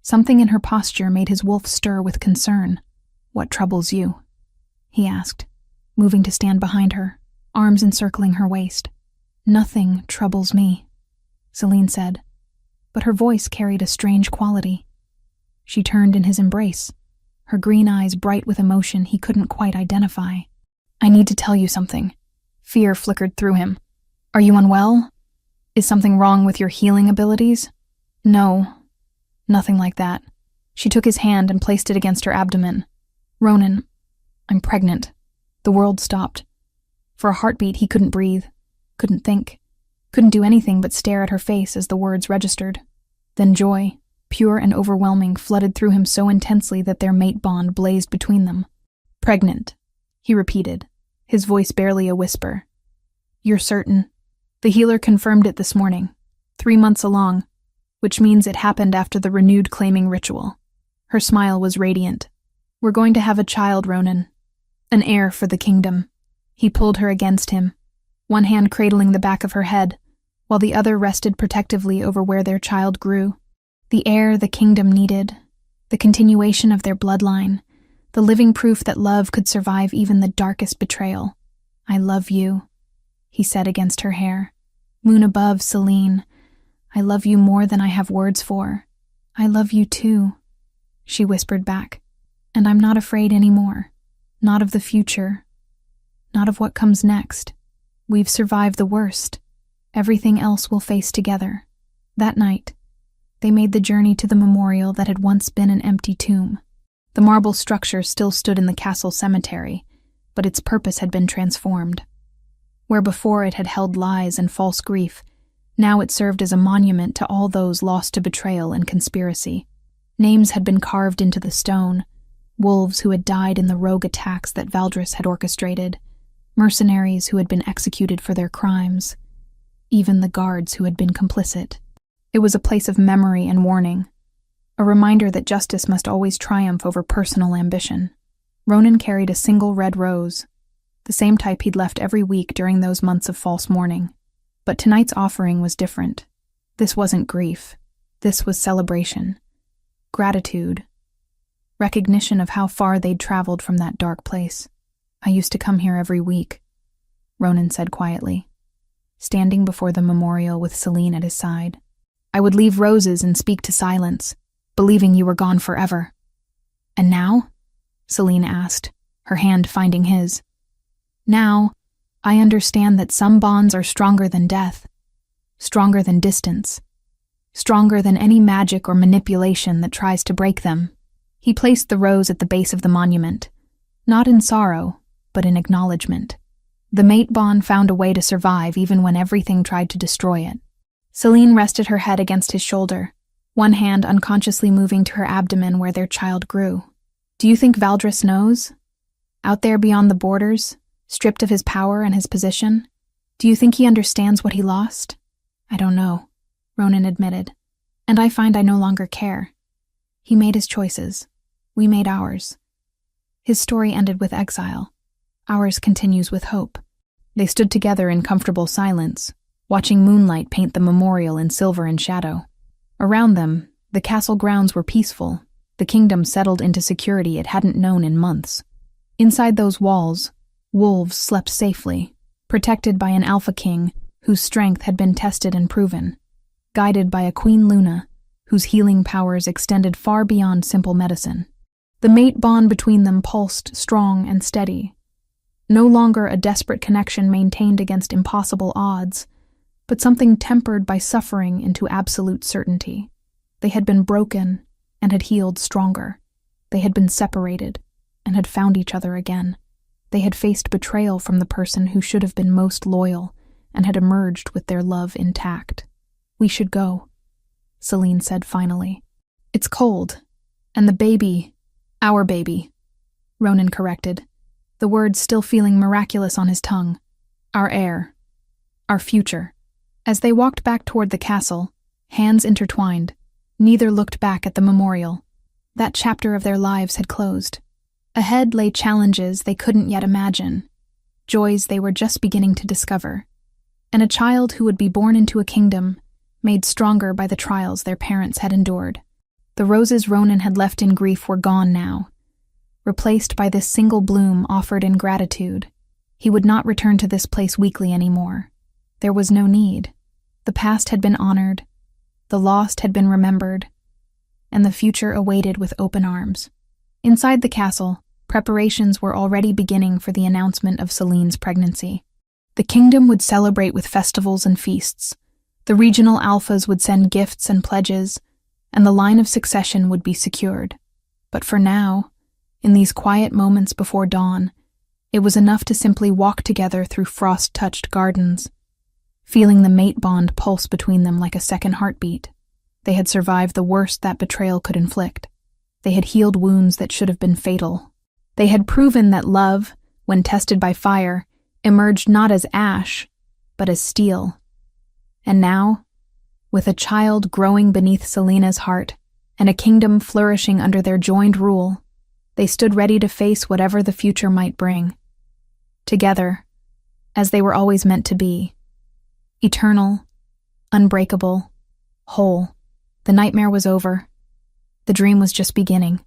Something in her posture made his wolf stir with concern. "What troubles you?" he asked, moving to stand behind her, arms encircling her waist. "Nothing troubles me," Celine said, but her voice carried a strange quality. She turned in his embrace, her green eyes bright with emotion he couldn't quite identify. "I need to tell you something." Fear flickered through him. "Are you unwell? Is something wrong with your healing abilities?" "No, nothing like that." She took his hand and placed it against her abdomen. "Ronan, I'm pregnant." The world stopped. For a heartbeat, he couldn't breathe, couldn't think, couldn't do anything but stare at her face as the words registered. Then joy, pure and overwhelming, flooded through him so intensely that their mate bond blazed between them. "Pregnant," he repeated, his voice barely a whisper. "You're certain?" The healer confirmed it this morning, 3 months along, which means it happened after the renewed claiming ritual. Her smile was radiant. "We're going to have a child, Ronan. An heir for the kingdom." He pulled her against him, one hand cradling the back of her head, while the other rested protectively over where their child grew. The heir the kingdom needed, the continuation of their bloodline, the living proof that love could survive even the darkest betrayal. "I love you," he said against her hair. "Moon above, Celine. I love you more than I have words for." "I love you too," she whispered back. "And I'm not afraid anymore. Not of the future. Not of what comes next. We've survived the worst. Everything else we'll face together." That night, they made the journey to the memorial that had once been an empty tomb. The marble structure still stood in the castle cemetery, but its purpose had been transformed. Where before it had held lies and false grief, now it served as a monument to all those lost to betrayal and conspiracy. Names had been carved into the stone, wolves who had died in the rogue attacks that Valdris had orchestrated, mercenaries who had been executed for their crimes, even the guards who had been complicit. It was a place of memory and warning, a reminder that justice must always triumph over personal ambition. Ronan carried a single red rose, the same type he'd left every week during those months of false mourning. But tonight's offering was different. This wasn't grief. This was celebration, gratitude, recognition of how far they'd traveled from that dark place. "I used to come here every week," Ronan said quietly, standing before the memorial with Celine at his side. "I would leave roses and speak to silence, believing you were gone forever." "And now?" Celine asked, her hand finding his. "Now, I understand that some bonds are stronger than death, stronger than distance, stronger than any magic or manipulation that tries to break them." He placed the rose at the base of the monument, not in sorrow, but in acknowledgement. The mate bond found a way to survive even when everything tried to destroy it. Celine rested her head against his shoulder, one hand unconsciously moving to her abdomen where their child grew. "Do you think Valdris knows? Out there beyond the borders, stripped of his power and his position? Do you think he understands what he lost?" "I don't know," Ronan admitted, "and I find I no longer care. He made his choices. We made ours. His story ended with exile. Ours continues with hope." They stood together in comfortable silence, watching moonlight paint the memorial in silver and shadow. Around them, the castle grounds were peaceful, the kingdom settled into security it hadn't known in months. Inside those walls, wolves slept safely, protected by an alpha king whose strength had been tested and proven, guided by a Queen Luna whose healing powers extended far beyond simple medicine. The mate bond between them pulsed strong and steady, no longer a desperate connection maintained against impossible odds, but something tempered by suffering into absolute certainty. They had been broken and had healed stronger. They had been separated and had found each other again. They had faced betrayal from the person who should have been most loyal and had emerged with their love intact. "We should go," Celine said finally. "It's cold, and the baby, our baby," Ronan corrected, the words still feeling miraculous on his tongue. "Our heir, our future." As they walked back toward the castle, hands intertwined, neither looked back at the memorial. That chapter of their lives had closed. Ahead lay challenges they couldn't yet imagine, joys they were just beginning to discover, and a child who would be born into a kingdom made stronger by the trials their parents had endured. The roses Ronan had left in grief were gone now, replaced by this single bloom offered in gratitude. He would not return to this place weekly anymore. There was no need. The past had been honored, the lost had been remembered, and the future awaited with open arms. Inside the castle, preparations were already beginning for the announcement of Celine's pregnancy. The kingdom would celebrate with festivals and feasts. The regional alphas would send gifts and pledges, and the line of succession would be secured. But for now, in these quiet moments before dawn, it was enough to simply walk together through frost-touched gardens, feeling the mate bond pulse between them like a second heartbeat. They had survived the worst that betrayal could inflict. They had healed wounds that should have been fatal. They had proven that love, when tested by fire, emerged not as ash, but as steel. And now, with a child growing beneath Selena's heart and a kingdom flourishing under their joined rule, they stood ready to face whatever the future might bring. Together, as they were always meant to be. Eternal, unbreakable, whole. The nightmare was over. The dream was just beginning.